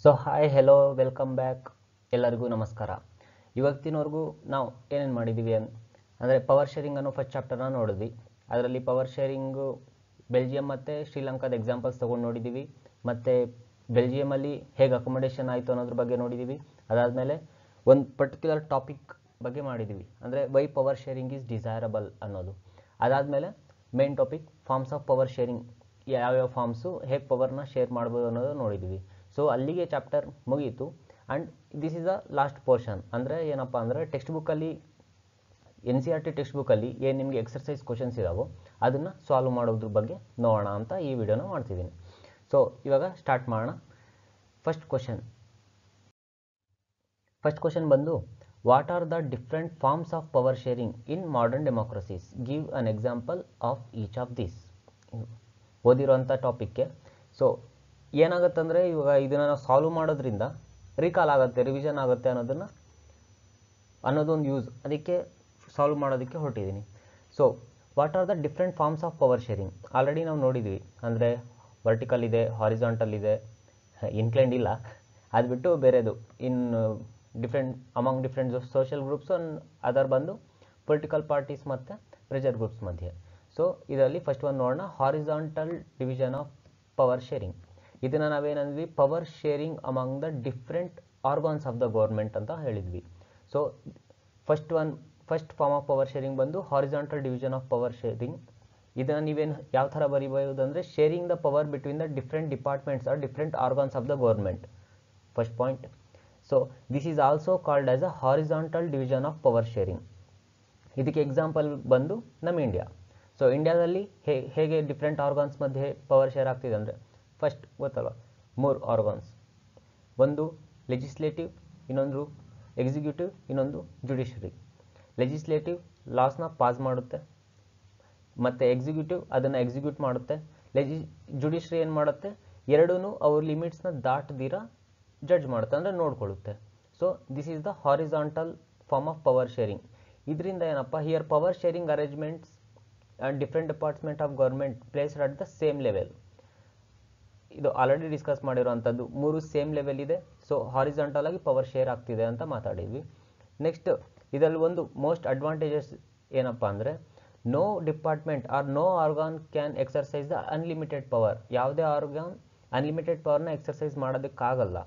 So hi hello welcome back ಎಲ್ಲರಿಗೂ ನಮಸ್ಕಾರ. ಇವತ್ತಿನವರೆಗೂ ನಾವು ಏನೇನು ಮಾಡಿದ್ದೀವಿ ಅಂದರೆ ಪವರ್ ಶೇರಿಂಗ್ ಅನ್ನೋ ಫಸ್ಟ್ ಚಾಪ್ಟರ್ನ ನೋಡಿದ್ವಿ. ಅದರಲ್ಲಿ ಪವರ್ ಶೇರಿಂಗು ಬೆಲ್ಜಿಯಂ ಮತ್ತು ಶ್ರೀಲಂಕಾದ ಎಕ್ಸಾಂಪಲ್ಸ್ ತೊಗೊಂಡು ನೋಡಿದ್ದೀವಿ. ಮತ್ತು ಬೆಲ್ಜಿಯಮಲ್ಲಿ ಹೇಗೆ ಅಕೊಮಡೇಷನ್ ಆಯಿತು ಅನ್ನೋದ್ರ ಬಗ್ಗೆ ನೋಡಿದ್ದೀವಿ. ಅದಾದಮೇಲೆ ಒಂದು ಪರ್ಟಿಕ್ಯುಲರ್ ಟಾಪಿಕ್ ಬಗ್ಗೆ ಮಾಡಿದ್ದೀವಿ, ಅಂದರೆ why power sharing is desirable ಅನ್ನೋದು. ಅದಾದಮೇಲೆ main topic forms of power sharing, ಯಾವ್ಯಾವ ಫಾರ್ಮ್ಸು ಹೇಗೆ ಪವರ್ನ ಶೇರ್ ಮಾಡ್ಬೋದು ಅನ್ನೋದು ನೋಡಿದ್ದೀವಿ. ಸೊ ಅಲ್ಲಿಗೆ ಚಾಪ್ಟರ್ ಮುಗೀತು. And this is a last portion. ಅಂದರೆ ಏನಪ್ಪ ಅಂದರೆ ಟೆಕ್ಸ್ಟ್ ಬುಕ್ಕಲ್ಲಿ NCERT ಟೆಕ್ಸ್ಟ್ ಬುಕ್ಕಲ್ಲಿ ಏನು ನಿಮಗೆ ಎಕ್ಸರ್ಸೈಸ್ ಕ್ವಶನ್ಸ್ ಇದಾವೋ ಅದನ್ನು ಸಾಲ್ವ್ ಮಾಡೋದ್ರ ಬಗ್ಗೆ ನೋಡೋಣ ಅಂತ ಈ ವಿಡಿಯೋನ ಮಾಡ್ತಿದ್ದೀನಿ. ಸೊ ಇವಾಗ ಸ್ಟಾರ್ಟ್ ಮಾಡೋಣ. ಫಸ್ಟ್ ಕ್ವಶನ್ ಬಂದು, what are the different forms of power sharing in modern democracies, give an example of each of these. ಓದಿರೋಂಥ ಟಾಪಿಕ್ಗೆ. ಸೊ ಏನಾಗುತ್ತಂದರೆ ಇವಾಗ ಇದನ್ನು ನಾವು ಸಾಲ್ವ್ ಮಾಡೋದ್ರಿಂದ ರೀಕಾಲ್ ಆಗುತ್ತೆ, ರಿವಿಷನ್ ಆಗುತ್ತೆ ಅನ್ನೋದೊಂದು ಯೂಸ್. ಅದಕ್ಕೆ ಸಾಲ್ವ್ ಮಾಡೋದಕ್ಕೆ ಹೊರಟಿದ್ದೀನಿ. So what are the different forms of power sharing already ನಾವು ನೋಡಿದ್ವಿ. ಅಂದರೆ ವರ್ಟಿಕಲ್ ಇದೆ, ಹಾರಿಜಾಂಟಲ್ ಇದೆ, ಇನ್ಕ್ಲೈನ್ಡ್ ಇಲ್ಲ, ಅದು ಬಿಟ್ಟು ಬೇರೆದು among different social groups other ಬಂದು ಪೊಲಿಟಿಕಲ್ ಪಾರ್ಟೀಸ್ ಮತ್ತು ಪ್ರೆಷರ್ ಗ್ರೂಪ್ಸ್ ಮಧ್ಯೆ. ಸೊ ಇದರಲ್ಲಿ ಫಸ್ಟ್ ಒಂದು ನೋಡೋಣ, horizontal division of power sharing. ಇದನ್ನು ನಾವೇನಂದ್ವಿ, power sharing among the different organs of the government ಅಂತ ಹೇಳಿದ್ವಿ. So first form of power sharing ಬಂದು horizontal division of power sharing. ಇದನ್ನು ನೀವೇನು ಯಾವ ಥರ ಬರೀಬಹುದು ಅಂದರೆ, sharing the power between the different departments or different organs of the government, first point. So this is also called as a horizontal division of power sharing. ಇದಕ್ಕೆ example ಬಂದು ನಮ್ಮ India. So ಇಂಡಿಯಾದಲ್ಲಿ ಹೇಗೆ ಡಿಫ್ರೆಂಟ್ ಆರ್ಗಾನ್ಸ್ ಮಧ್ಯೆ power share ಆಗ್ತಿದೆ ಅಂದರೆ, first ಗೊತ್ತಲ್ವ, 3 organs. ಒಂದು ಲೆಜಿಸ್ಲೇಟಿವ್, ಇನ್ನೊಂದು ಎಕ್ಸಿಕ್ಯೂಟಿವ್, ಇನ್ನೊಂದು ಜುಡಿಷರಿ. ಲೆಜಿಸ್ಲೇಟಿವ್ ಲಾಸ್ನ ಪಾಸ್ ಮಾಡುತ್ತೆ, ಮತ್ತು ಎಕ್ಸಿಕ್ಯೂಟಿವ್ ಅದನ್ನು ಎಕ್ಸಿಕ್ಯೂಟ್ ಮಾಡುತ್ತೆ. ಜುಡಿಷರಿ ಏನು ಮಾಡುತ್ತೆ, ಎರಡೂ ಅವ್ರ ಲಿಮಿಟ್ಸ್ನ ದಾಟದಿರ ಜಡ್ಜ್ ಮಾಡುತ್ತೆ, ಅಂದರೆ ನೋಡ್ಕೊಳ್ಳುತ್ತೆ. So this is the horizontal form of power sharing. ಇದರಿಂದ ಏನಪ್ಪ, here power sharing arrangements and different department of government placed at the same level. ಇದು ಆಲ್ರೆಡಿ ಡಿಸ್ಕಸ್ ಮಾಡಿರೋವಂಥದ್ದು, 3 ಸೇಮ್ ಲೆವೆಲ್ ಇದೆ. ಸೊ ಹಾರಿಜಾಂಟಲ್ ಆಗಿ ಪವರ್ ಶೇರ್ ಆಗ್ತಿದೆ ಅಂತ ಮಾತಾಡಿದ್ವಿ. Next ಇದರಲ್ಲಿ ಒಂದು ಮೋಸ್ಟ್ ಅಡ್ವಾಂಟೇಜಸ್ ಏನಪ್ಪ ಅಂದರೆ, no department or no organ can exercise the unlimited power. ಯಾವುದೇ ಆರ್ಗಾನ್ ಅನ್ಲಿಮಿಟೆಡ್ ಪವರ್ನ ಎಕ್ಸರ್ಸೈಸ್ ಮಾಡೋದಕ್ಕಾಗಲ್ಲ.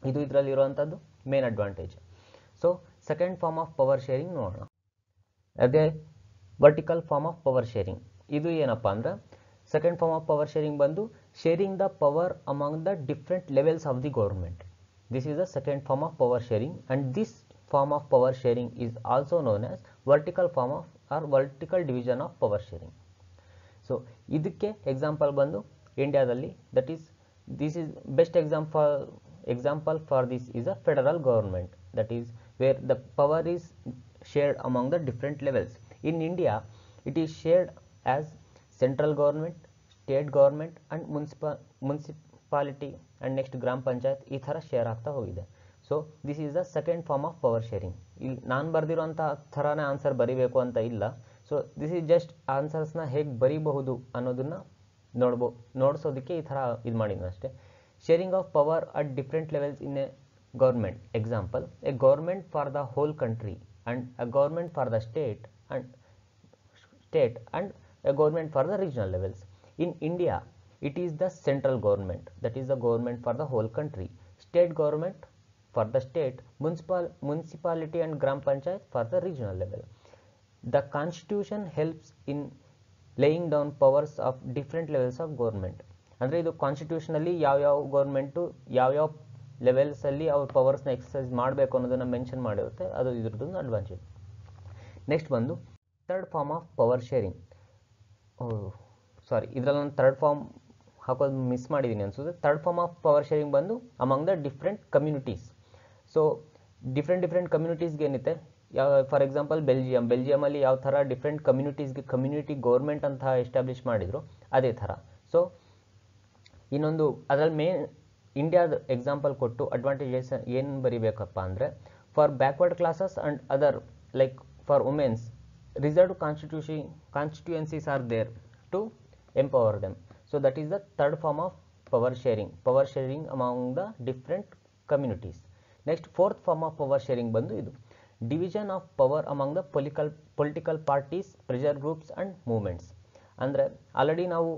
ಇದು ಇದರಲ್ಲಿ ಇರುವಂಥದ್ದು main advantage. So second form of power sharing ನೋಡೋಣ, ಅದೇ vertical form of power sharing. ಇದು ಏನಪ್ಪ ಅಂದರೆ, second form of power sharing ಬಂದು sharing the power among the different levels of the government. This is the second form of power sharing, and this form of power sharing is also known as vertical form of or vertical division of power sharing. So ಇದಕ್ಕೆ example ಬಂದು ಇಂಡಿಯಾದಲ್ಲಿ, that is this is best example for this is a federal government, that is where the power is shared among the different levels. In India it is shared as central government, state government and municipality and next ಗ್ರಾಮ ಪಂಚಾಯತ್, ಈ ಥರ share ಆಗ್ತಾ ಹೋಗಿದೆ. So this is the second form of power sharing. ಇಲ್ಲಿ ನಾನು ಬರೆದಿರೋಂಥ ಥರನೇ answer ಬರೀಬೇಕು ಅಂತ ಇಲ್ಲ. ಸೊ ದಿಸ್ ಈಸ್ ಜಸ್ಟ್ ಆನ್ಸರ್ಸ್ನ ಹೇಗೆ ಬರೀಬಹುದು ಅನ್ನೋದನ್ನು ನೋಡಿಸೋದಕ್ಕೆ ಈ ಥರ ಇದು ಮಾಡಿದ್ದೀನಿ ಅಷ್ಟೇ. Sharing of power at different levels in a government. Example, a government for the whole country and a government for the state and a government for the regional levels. In India, it is the central government, that is the government for the whole country, state government for the state, municipality and gram panchayat for the regional level. The constitution helps in laying down powers of different levels of government. ಅಂದರೆ ಇದು ಕಾನ್ಸ್ಟಿಟ್ಯೂಷನಲ್ಲಿ ಯಾವ್ಯಾವ government ಯಾವ್ಯಾವ ಲೆವೆಲ್ಸಲ್ಲಿ ಅವ್ರ ಪವರ್ಸ್ನ exercise ಮಾಡಬೇಕು ಅನ್ನೋದನ್ನು mention ಮಾಡಿರುತ್ತೆ. ಅದು ಇದ್ರದ್ದೊಂದು ಅಡ್ವಾಂಟೇಜ್. ನೆಕ್ಸ್ಟ್ ಬಂದು third form of power sharing. ಇದರಲ್ಲಿ ನಾನು ಥರ್ಡ್ ಫಾರ್ಮ್ ಹಾಕೋದು ಮಿಸ್ ಮಾಡಿದ್ದೀನಿ ಅನ್ಸುತ್ತೆ. Third form of power sharing ಬಂದು among the different communities. So different ಕಮ್ಯುನಿಟೀಸ್ಗೆ ಏನಿದೆ, ಫಾರ್ ಎಕ್ಸಾಂಪಲ್ ಬೆಲ್ಜಿಯಮಲ್ಲಿ ಯಾವ ಥರ ಡಿಫ್ರೆಂಟ್ ಕಮ್ಯುನಿಟಿ ಗೌರ್ಮೆಂಟ್ ಅಂತ ಎಸ್ಟಾಬ್ಲಿಷ್ ಮಾಡಿದ್ರು, ಅದೇ ಥರ. ಸೊ ಇನ್ನೊಂದು ಅದರಲ್ಲಿ ಮೇನ್ ಇಂಡಿಯಾದ ಎಕ್ಸಾಂಪಲ್ ಕೊಟ್ಟು ಅಡ್ವಾಂಟೇಜಸ್ ಏನು ಬರೀಬೇಕಪ್ಪ ಅಂದರೆ, for backward classes and other like for womens, reserved constituencies are there to empower them. So that is the third form of power sharing among the different communities. Next fourth form of power sharing ಬಂದು ಇದು division of power among the political parties, pressure groups and movements. ಅಂದರೆ already ನಾವು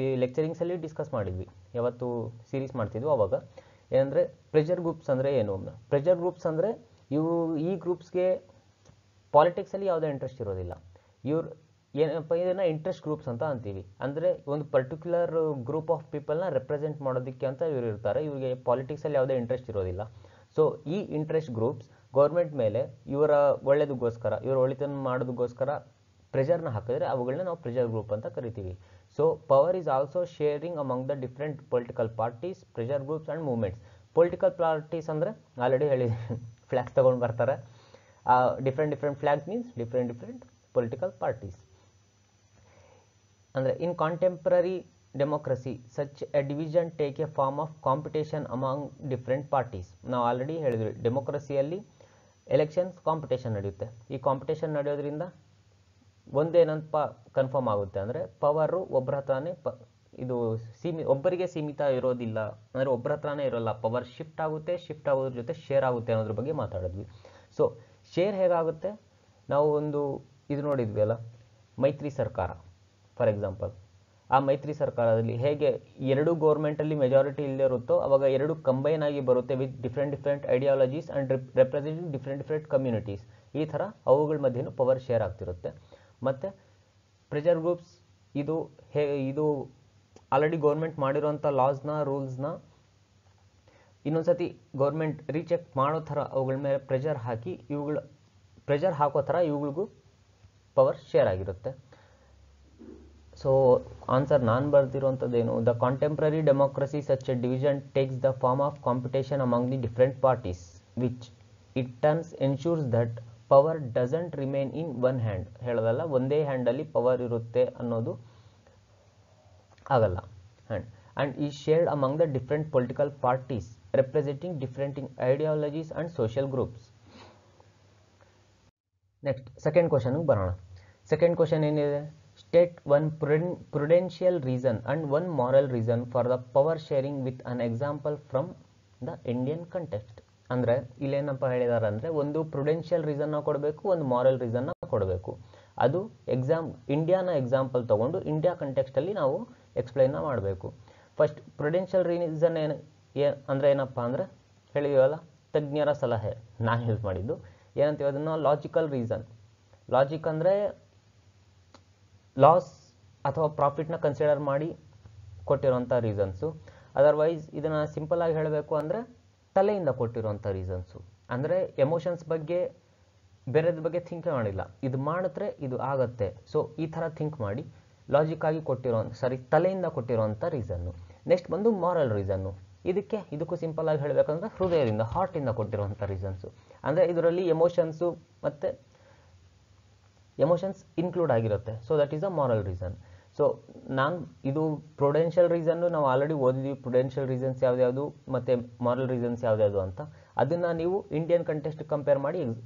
ಈ ಲೆಕ್ಚರಿಂಗ್ಸಲ್ಲಿ discuss ಮಾಡಿದ್ವಿ, ಯಾವತ್ತು series ಮಾಡ್ತಿದ್ವಿ ಅವಾಗ. ಏನಂದರೆ ಪ್ರೆಷರ್ ಗ್ರೂಪ್ಸ್ ಅಂದರೆ ಏನು? ಪ್ರೆಷರ್ ಗ್ರೂಪ್ಸ್ ಅಂದರೆ ಈ ಗ್ರೂಪ್ಸ್ಗೆ ಪಾಲಿಟಿಕ್ಸಲ್ಲಿ ಯಾವುದೇ ಇಂಟ್ರೆಸ್ಟ್ ಇರೋದಿಲ್ಲ. ಇವ್ರು ಏನಪ್ಪ ಇದನ್ನು ಇಂಟ್ರೆಸ್ಟ್ ಗ್ರೂಪ್ಸ್ ಅಂತ ಅಂತೀವಿ. ಅಂದರೆ ಒಂದು ಪರ್ಟಿಕ್ಯುಲರ್ ಗ್ರೂಪ್ ಆಫ್ ಪೀಪಲ್ನ ರೆಪ್ರೆಸೆಂಟ್ ಮಾಡೋದಕ್ಕೆ ಅಂತ ಇವರು ಇರ್ತಾರೆ. ಇವರಿಗೆ ಪಾಲಿಟಿಕ್ಸಲ್ಲಿ ಯಾವುದೇ ಇಂಟ್ರೆಸ್ಟ್ ಇರೋದಿಲ್ಲ. ಸೊ ಈ ಇಂಟ್ರೆಸ್ಟ್ ಗ್ರೂಪ್ಸ್ ಗೌರ್ಮೆಂಟ್ ಮೇಲೆ ಇವರ ಒಳ್ಳೆಯದಕ್ಕೋಸ್ಕರ, ಇವರ ಒಳಿತನ್ನು ಮಾಡೋದಕ್ಕೋಸ್ಕರ ಪ್ರೆಷರ್ನ ಹಾಕಿದ್ರೆ ಅವುಗಳನ್ನ ನಾವು ಪ್ರೆಷರ್ ಗ್ರೂಪ್ ಅಂತ ಕರಿತೀವಿ. So power is also sharing among the different political parties, pressure groups and movements. Political parties ಅಂದರೆ ಆಲ್ರೆಡಿ ಹೇಳಿ ಫ್ಲ್ಯಾಗ್ಸ್ ತೊಗೊಂಡು ಬರ್ತಾರೆ. Different flags means different political parties. ಅಂದರೆ in contemporary democracy such a division take a form of competition among different parties. ನಾವು already ಹೇಳಿದ್ವಿ, ಡೆಮೋಕ್ರಸಿಯಲ್ಲಿ elections competition ನಡೆಯುತ್ತೆ. ಈ ಕಾಂಪಿಟೇಷನ್ ನಡೆಯೋದ್ರಿಂದ ಒಂದೇನಂತ ಕನ್ಫರ್ಮ್ ಆಗುತ್ತೆ ಅಂದರೆ ಪವರು ಒಬ್ಬರ ಹತ್ರನೇ ಇದು ಒಬ್ಬರಿಗೆ ಸೀಮಿತ ಇರೋದಿಲ್ಲ. ಅಂದರೆ ಒಬ್ಬರ ಹತ್ರನೇ ಇರೋಲ್ಲ, ಪವರ್ ಶಿಫ್ಟ್ ಆಗೋದ್ರ ಜೊತೆ ಶೇರ್ ಆಗುತ್ತೆ ಅನ್ನೋದ್ರ ಬಗ್ಗೆ ಮಾತಾಡಿದ್ವಿ. ಸೊ ಶೇರ್ ಹೇಗಾಗುತ್ತೆ? ನಾವು ಒಂದು ಇದು ನೋಡಿದ್ವಿ ಅಲ್ಲ, ಮೈತ್ರಿ ಸರ್ಕಾರ ಫಾರ್ ಎಕ್ಸಾಂಪಲ್. ಆ ಮೈತ್ರಿ ಸರ್ಕಾರದಲ್ಲಿ ಹೇಗೆ ಎರಡು ಗೌರ್ಮೆಂಟಲ್ಲಿ ಮೆಜಾರಿಟಿ ಇಲ್ಲದೆ ಇರುತ್ತೋ ಅವಾಗ ಎರಡು ಕಂಬೈನ್ ಆಗಿ ಬರುತ್ತೆ with different ideologies and representing different communities. ಈ ಥರ ಅವುಗಳ ಮಧ್ಯೆನೂ ಪವರ್ ಶೇರ್ ಆಗ್ತಿರುತ್ತೆ. ಮತ್ತು ಪ್ರೆಷರ್ ಗ್ರೂಪ್ಸ್ ಇದು ಆಲ್ರೆಡಿ ಗೌರ್ಮೆಂಟ್ ಮಾಡಿರೋಂಥ ಲಾಸ್ನ, ರೂಲ್ಸ್ನ ಇನ್ನೊಂದ್ಸತಿ ಗೌರ್ಮೆಂಟ್ ರೀಚೆಕ್ ಮಾಡೋ ಥರ ಅವುಗಳ ಮೇಲೆ ಪ್ರೆಷರ್ ಹಾಕೋ ಥರ ಇವುಗಳಿಗೂ ಪವರ್ ಶೇರ್ ಆಗಿರುತ್ತೆ. ಸೊ ಆನ್ಸರ್ ನಾನು ಬರ್ದಿರೋಂಥದ್ದೇನು? The contemporary democracy such a division takes the form of competition among the different parties which it turns ensures that power doesn't remain in one hand. ಹೇಳೋದಲ್ಲ, ಒಂದೇ ಹ್ಯಾಂಡಲ್ಲಿ ಪವರ್ ಇರುತ್ತೆ ಅನ್ನೋದು ಆಗಲ್ಲ. And is shared among the different political parties representing different ideologies and social groups. Next second ಕ್ವಶನ್ಗೆ ಬರೋಣ. Second question ಏನಿದೆ? State one prudential reason and one moral reason for the power sharing with an example from the Indian context. ಅಂದರೆ ಇಲ್ಲೇನಪ್ಪ ಹೇಳಿದಾರೆ ಅಂದರೆ ಒಂದು Prudential ರೀಸನ್ನ ಕೊಡಬೇಕು, ಒಂದು ಮಾರಲ್ ರೀಸನ್ನ ಕೊಡಬೇಕು. ಅದು ಇಂಡಿಯಾನ ಎಕ್ಸಾಂಪಲ್ ತೊಗೊಂಡು ಇಂಡಿಯಾ ಕಂಟೆಕ್ಸ್ಟಲ್ಲಿ ನಾವು ಎಕ್ಸ್ಪ್ಲೈನ್ನ ಮಾಡಬೇಕು. ಫಸ್ಟ್ ಪ್ರುಡೆನ್ಷಿಯಲ್ ರೀಸನ್ ಅಂದರೆ ಏನಪ್ಪ ಅಂದರೆ ಹೇಳಿದೀವಲ್ಲ, ತಜ್ಞರ ಸಲಹೆ ನಾನು ಯೂಸ್ ಮಾಡಿದ್ದು. ಏನಂತೀವಿ ಅದನ್ನು? Logical reason. ಲಾಜಿಕ್ ಅಂದರೆ ಲಾಸ್ ಅಥವಾ ಪ್ರಾಫಿಟ್ನ ಕನ್ಸಿಡರ್ ಮಾಡಿ ಕೊಟ್ಟಿರೋಂಥ ರೀಸನ್ಸು. ಅದರ್ವೈಸ್ ಇದನ್ನು ಸಿಂಪಲ್ಲಾಗಿ ಹೇಳಬೇಕು ಅಂದರೆ ತಲೆಯಿಂದ ಕೊಟ್ಟಿರೋಂಥ ರೀಸನ್ಸು. ಅಂದರೆ ಎಮೋಷನ್ಸ್ ಬಗ್ಗೆ, ಬೇರೆದ್ರ ಬಗ್ಗೆ ಥಿಂಕ್ ಮಾಡಿಲ್ಲ, ಇದು ಮಾಡಿದ್ರೆ ಇದು ಆಗತ್ತೆ, ಸೊ ಈ ಥರ ಥಿಂಕ್ ಮಾಡಿ ಲಾಜಿಕ್ಕಾಗಿ ತಲೆಯಿಂದ ಕೊಟ್ಟಿರೋಂಥ ರೀಸನ್ನು. ನೆಕ್ಸ್ಟ್ ಬಂದು ಮಾರಲ್ ರೀಸನ್ನು. ಇದಕ್ಕೂ ಸಿಂಪಲ್ಲಾಗಿ ಹೇಳಬೇಕಂದ್ರೆ ಹೃದಯದಿಂದ, ಹಾರ್ಟಿಂದ ಕೊಟ್ಟಿರೋಂಥ ರೀಸನ್ಸು. ಅಂದರೆ ಇದರಲ್ಲಿ ಎಮೋಷನ್ಸ್ ಇನ್ಕ್ಲೂಡ್ ಆಗಿರುತ್ತೆ. So that is a moral reason. So ಇದು ಪ್ರುಡೆನ್ಷಿಯಲ್ ರೀಸನ್ನು ನಾವು ಆಲ್ರೆಡಿ ಓದಿದ್ವಿ, ಪ್ರುಡೆನ್ಷಿಯಲ್ ರೀಸನ್ಸ್ ಯಾವ್ದ್ಯಾವುದು ಮತ್ತು ಮಾರಲ್ ರೀಸನ್ಸ್ ಯಾವ್ದ್ಯಾವುದು ಅಂತ. ಅದನ್ನು ನೀವು ಇಂಡಿಯನ್ ಕಂಟೆಕ್ಸ್ಟ್ ಕಂಪೇರ್ ಮಾಡಿ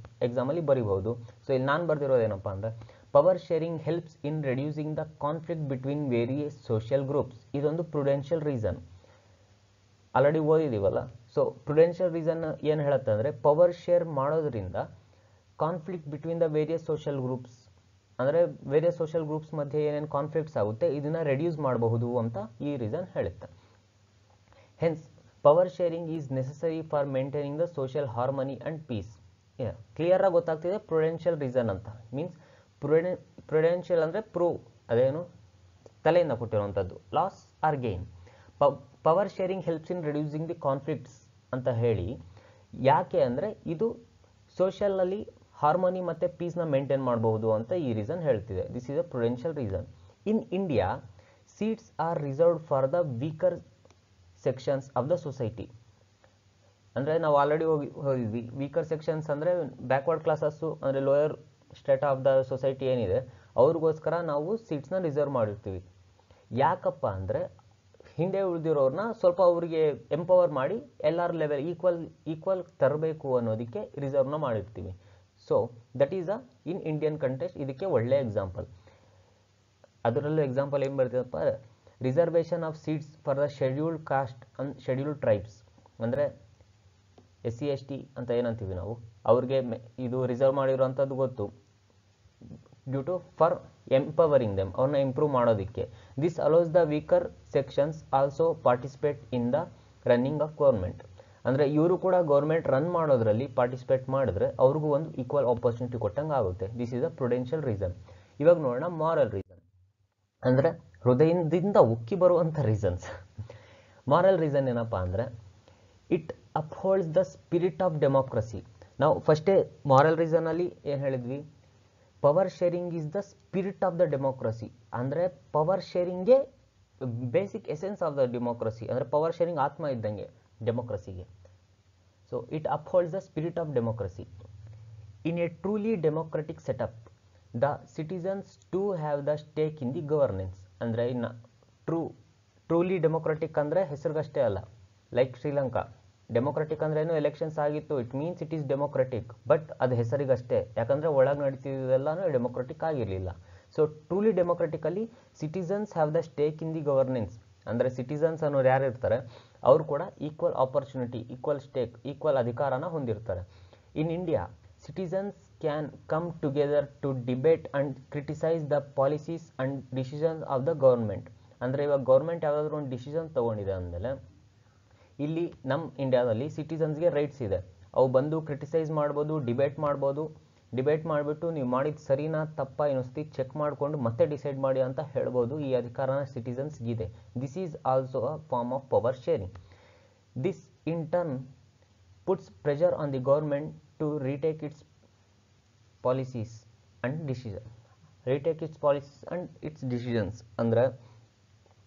ಎಕ್ಸಾಮಲ್ಲಿ ಬರೀಬಹುದು. ಸೊ ಇಲ್ಲಿ ನಾನು ಬರ್ದಿರೋದೇನಪ್ಪ ಅಂದರೆ power sharing helps in reducing the conflict between various social groups. ಇದೊಂದು ಪ್ರುಡೆನ್ಷಿಯಲ್ ರೀಸನ್, ಆಲ್ರೆಡಿ ಓದಿದ್ದೀವಲ್ಲ. ಸೊ ಪ್ರುಡೆನ್ಷಿಯಲ್ ರೀಸನ್ ಏನು ಹೇಳುತ್ತೆ ಅಂದರೆ ಪವರ್ ಶೇರ್ ಮಾಡೋದ್ರಿಂದ conflict between the various social groups, ಅಂದರೆ ವೇರಿಯಸ್ ಸೋಷಿಯಲ್ ಗ್ರೂಪ್ಸ್ ಮಧ್ಯೆ ಏನೇನು ಕಾನ್ಫ್ಲಿಕ್ಟ್ಸ್ ಆಗುತ್ತೆ ಇದನ್ನು ರೆಡ್ಯೂಸ್ ಮಾಡಬಹುದು ಅಂತ ಈ ರೀಸನ್ ಹೇಳುತ್ತೆ. Hence power sharing is necessary for maintaining the social harmony and peace. ಕ್ಲಿಯರಾಗಿ ಗೊತ್ತಾಗ್ತಿದೆ ಪ್ರುಡೆನ್ಷಿಯಲ್ ರೀಸನ್ ಅಂತ. ಮೀನ್ಸ್ ಪ್ರುಡೆನ್ಷಿಯಲ್ ಅಂದರೆ ಅದೇನು ತಲೆಯಿಂದ ಕೊಟ್ಟಿರುವಂಥದ್ದು, loss or gain. Power sharing helps in reducing the conflicts ಅಂತ ಹೇಳಿ, ಯಾಕೆ ಅಂದರೆ ಇದು ಸೋಷಿಯಲಲ್ಲಿ ಹಾರ್ಮೋನಿ ಮತ್ತು ಪೀಸ್ನ ಮೇಂಟೈನ್ ಮಾಡಬಹುದು ಅಂತ ಈ ರೀಸನ್ ಹೇಳ್ತಿದೆ. This is a prudential reason. In India seats are reserved for the weaker sections of the society. ಅಂದರೆ ನಾವು ಆಲ್ರೆಡಿ ಹೋಗಿದ್ವಿ, ವೀಕರ್ ಸೆಕ್ಷನ್ಸ್ ಅಂದರೆ ಬ್ಯಾಕ್ವರ್ಡ್ ಕ್ಲಾಸಸ್ಸು, ಅಂದರೆ lower state of the society ಏನಿದೆ ಅವ್ರಿಗೋಸ್ಕರ ನಾವು ಸೀಟ್ಸ್ನ ರಿಸರ್ವ್ ಮಾಡಿರ್ತೀವಿ. ಯಾಕಪ್ಪ ಅಂದರೆ ಹಿಂದೆ ಉಳಿದಿರೋರನ್ನ ಸ್ವಲ್ಪ ಅವರಿಗೆ ಎಂಪವರ್ ಮಾಡಿ ಎಲ್ಲರ ಲೆವೆಲ್ ಈಕ್ವಲ್ ತರಬೇಕು ಅನ್ನೋದಕ್ಕೆ ರಿಸರ್ವ್ನ ಮಾಡಿರ್ತೀವಿ. So that is in Indian context ಇದಕ್ಕೆ ಒಳ್ಳೆ ಎಕ್ಸಾಂಪಲ್. ಅದರಲ್ಲೂ ಎಕ್ಸಾಂಪಲ್ ಏನು ಬರ್ತೀವಪ್ಪ, reservation of seats for the scheduled caste and scheduled tribes, ಅಂದರೆ SC ST ಅಂತ ಏನಂತೀವಿ ನಾವು, ಅವ್ರಿಗೆ ಇದು ರಿಸರ್ವ್ ಮಾಡಿರೋಂಥದ್ದು ಗೊತ್ತು, due to for empowering them, ಅವ್ರನ್ನ ಇಂಪ್ರೂವ್ ಮಾಡೋದಕ್ಕೆ. This allows the weaker sections also participate in the running of government, ಅಂದರೆ ಇವರು ಕೂಡ ಗೌರ್ಮೆಂಟ್ ರನ್ ಮಾಡೋದ್ರಲ್ಲಿ ಪಾರ್ಟಿಸಿಪೇಟ್ ಮಾಡಿದ್ರೆ ಅವ್ರಿಗೂ ಒಂದು ಈಕ್ವಲ್ ಆಪರ್ಚುನಿಟಿ ಕೊಟ್ಟಂಗೆ ಆಗುತ್ತೆ. This is a prudential reason. ಇವಾಗ ನೋಡೋಣ ಮಾರಲ್ ರೀಸನ್, ಅಂದರೆ ಹೃದಯದಿಂದ ಉಕ್ಕಿ ಬರುವಂಥ ರೀಸನ್ಸ್. ಮಾರಲ್ ರೀಸನ್ ಏನಪ್ಪ ಅಂದರೆ it upholds the spirit of democracy. ನಾವು ಫಸ್ಟೇ ಮಾರಲ್ ರೀಸನಲ್ಲಿ ಏನು ಹೇಳಿದ್ವಿ, power sharing is the spirit of the democracy, ಅಂದರೆ ಪವರ್ ಶೇರಿಂಗೇ basic essence of the democracy, ಅಂದರೆ ಪವರ್ ಶೇರಿಂಗ್ ಆತ್ಮ ಇದ್ದಂಗೆ ಡೆಮೋಕ್ರಸಿಗೆ. So it upholds the spirit of democracy. In a truly democratic setup the citizens to have the stake in the governance, ಅಂದರೆ ಇನ್ನು truly democratic ಅಂದರೆ ಹೆಸರಿಗಷ್ಟೇ ಅಲ್ಲ, like Sri Lanka democratic ಅಂದ್ರೆ ಏನು, ಎಲೆಕ್ಷನ್ಸ್ ಆಗಿತ್ತು, it means it is democratic, but ಅದು ಹೆಸರಿಗಷ್ಟೇ, ಯಾಕಂದರೆ ಒಳಗೆ ನಡೀತಿದ್ದೆಲ್ಲನೂ ಡೆಮೋಕ್ರೆಟಿಕ್ ಆಗಿರಲಿಲ್ಲ. So truly democratically citizens have the stake in the governance, ಅಂದರೆ ಸಿಟಿಸನ್ಸ್ ಅನ್ನೋರು ಯಾರು ಇರ್ತಾರೆ ಅವರು ಕೂಡ equal opportunity, equal stake, equal ಅಧಿಕಾರನ ಹೊಂದಿರ್ತಾರೆ. In India citizens can come together to debate and criticise the policies and decisions of the government, ಅಂದರೆ ಇವಾಗ ಗೌರ್ಮೆಂಟ್ ಯಾವುದಾದ್ರೂ ಒಂದು ಡಿಸಿಷನ್ ತೊಗೊಂಡಿದೆ ಅಂದಮೇಲೆ ಇಲ್ಲಿ ನಮ್ಮ ಇಂಡಿಯಾದಲ್ಲಿ ಸಿಟಿಸನ್ಸ್ಗೆ ರೈಟ್ಸ್ ಇದೆ, ಅವು ಬಂದು ಕ್ರಿಟಿಸೈಸ್ ಮಾಡ್ಬೋದು, ಡಿಬೇಟ್ ಮಾಡಿಬಿಟ್ಟು ನೀವು ಮಾಡಿದ ಸರಿನಾ ತಪ್ಪಾ ಇನ್ನೊಂದ್ಸತಿ ಚೆಕ್ ಮಾಡಿಕೊಂಡು ಮತ್ತೆ ಡಿಸೈಡ್ ಮಾಡಿ ಅಂತ ಹೇಳ್ಬೋದು. ಈ ಅಧಿಕಾರನ ಸಿಟಿಸನ್ಸ್ಗಿದೆ. This is also a form of power sharing. This in turn puts pressure on the government to retake its policies and decisions, ಅಂದರೆ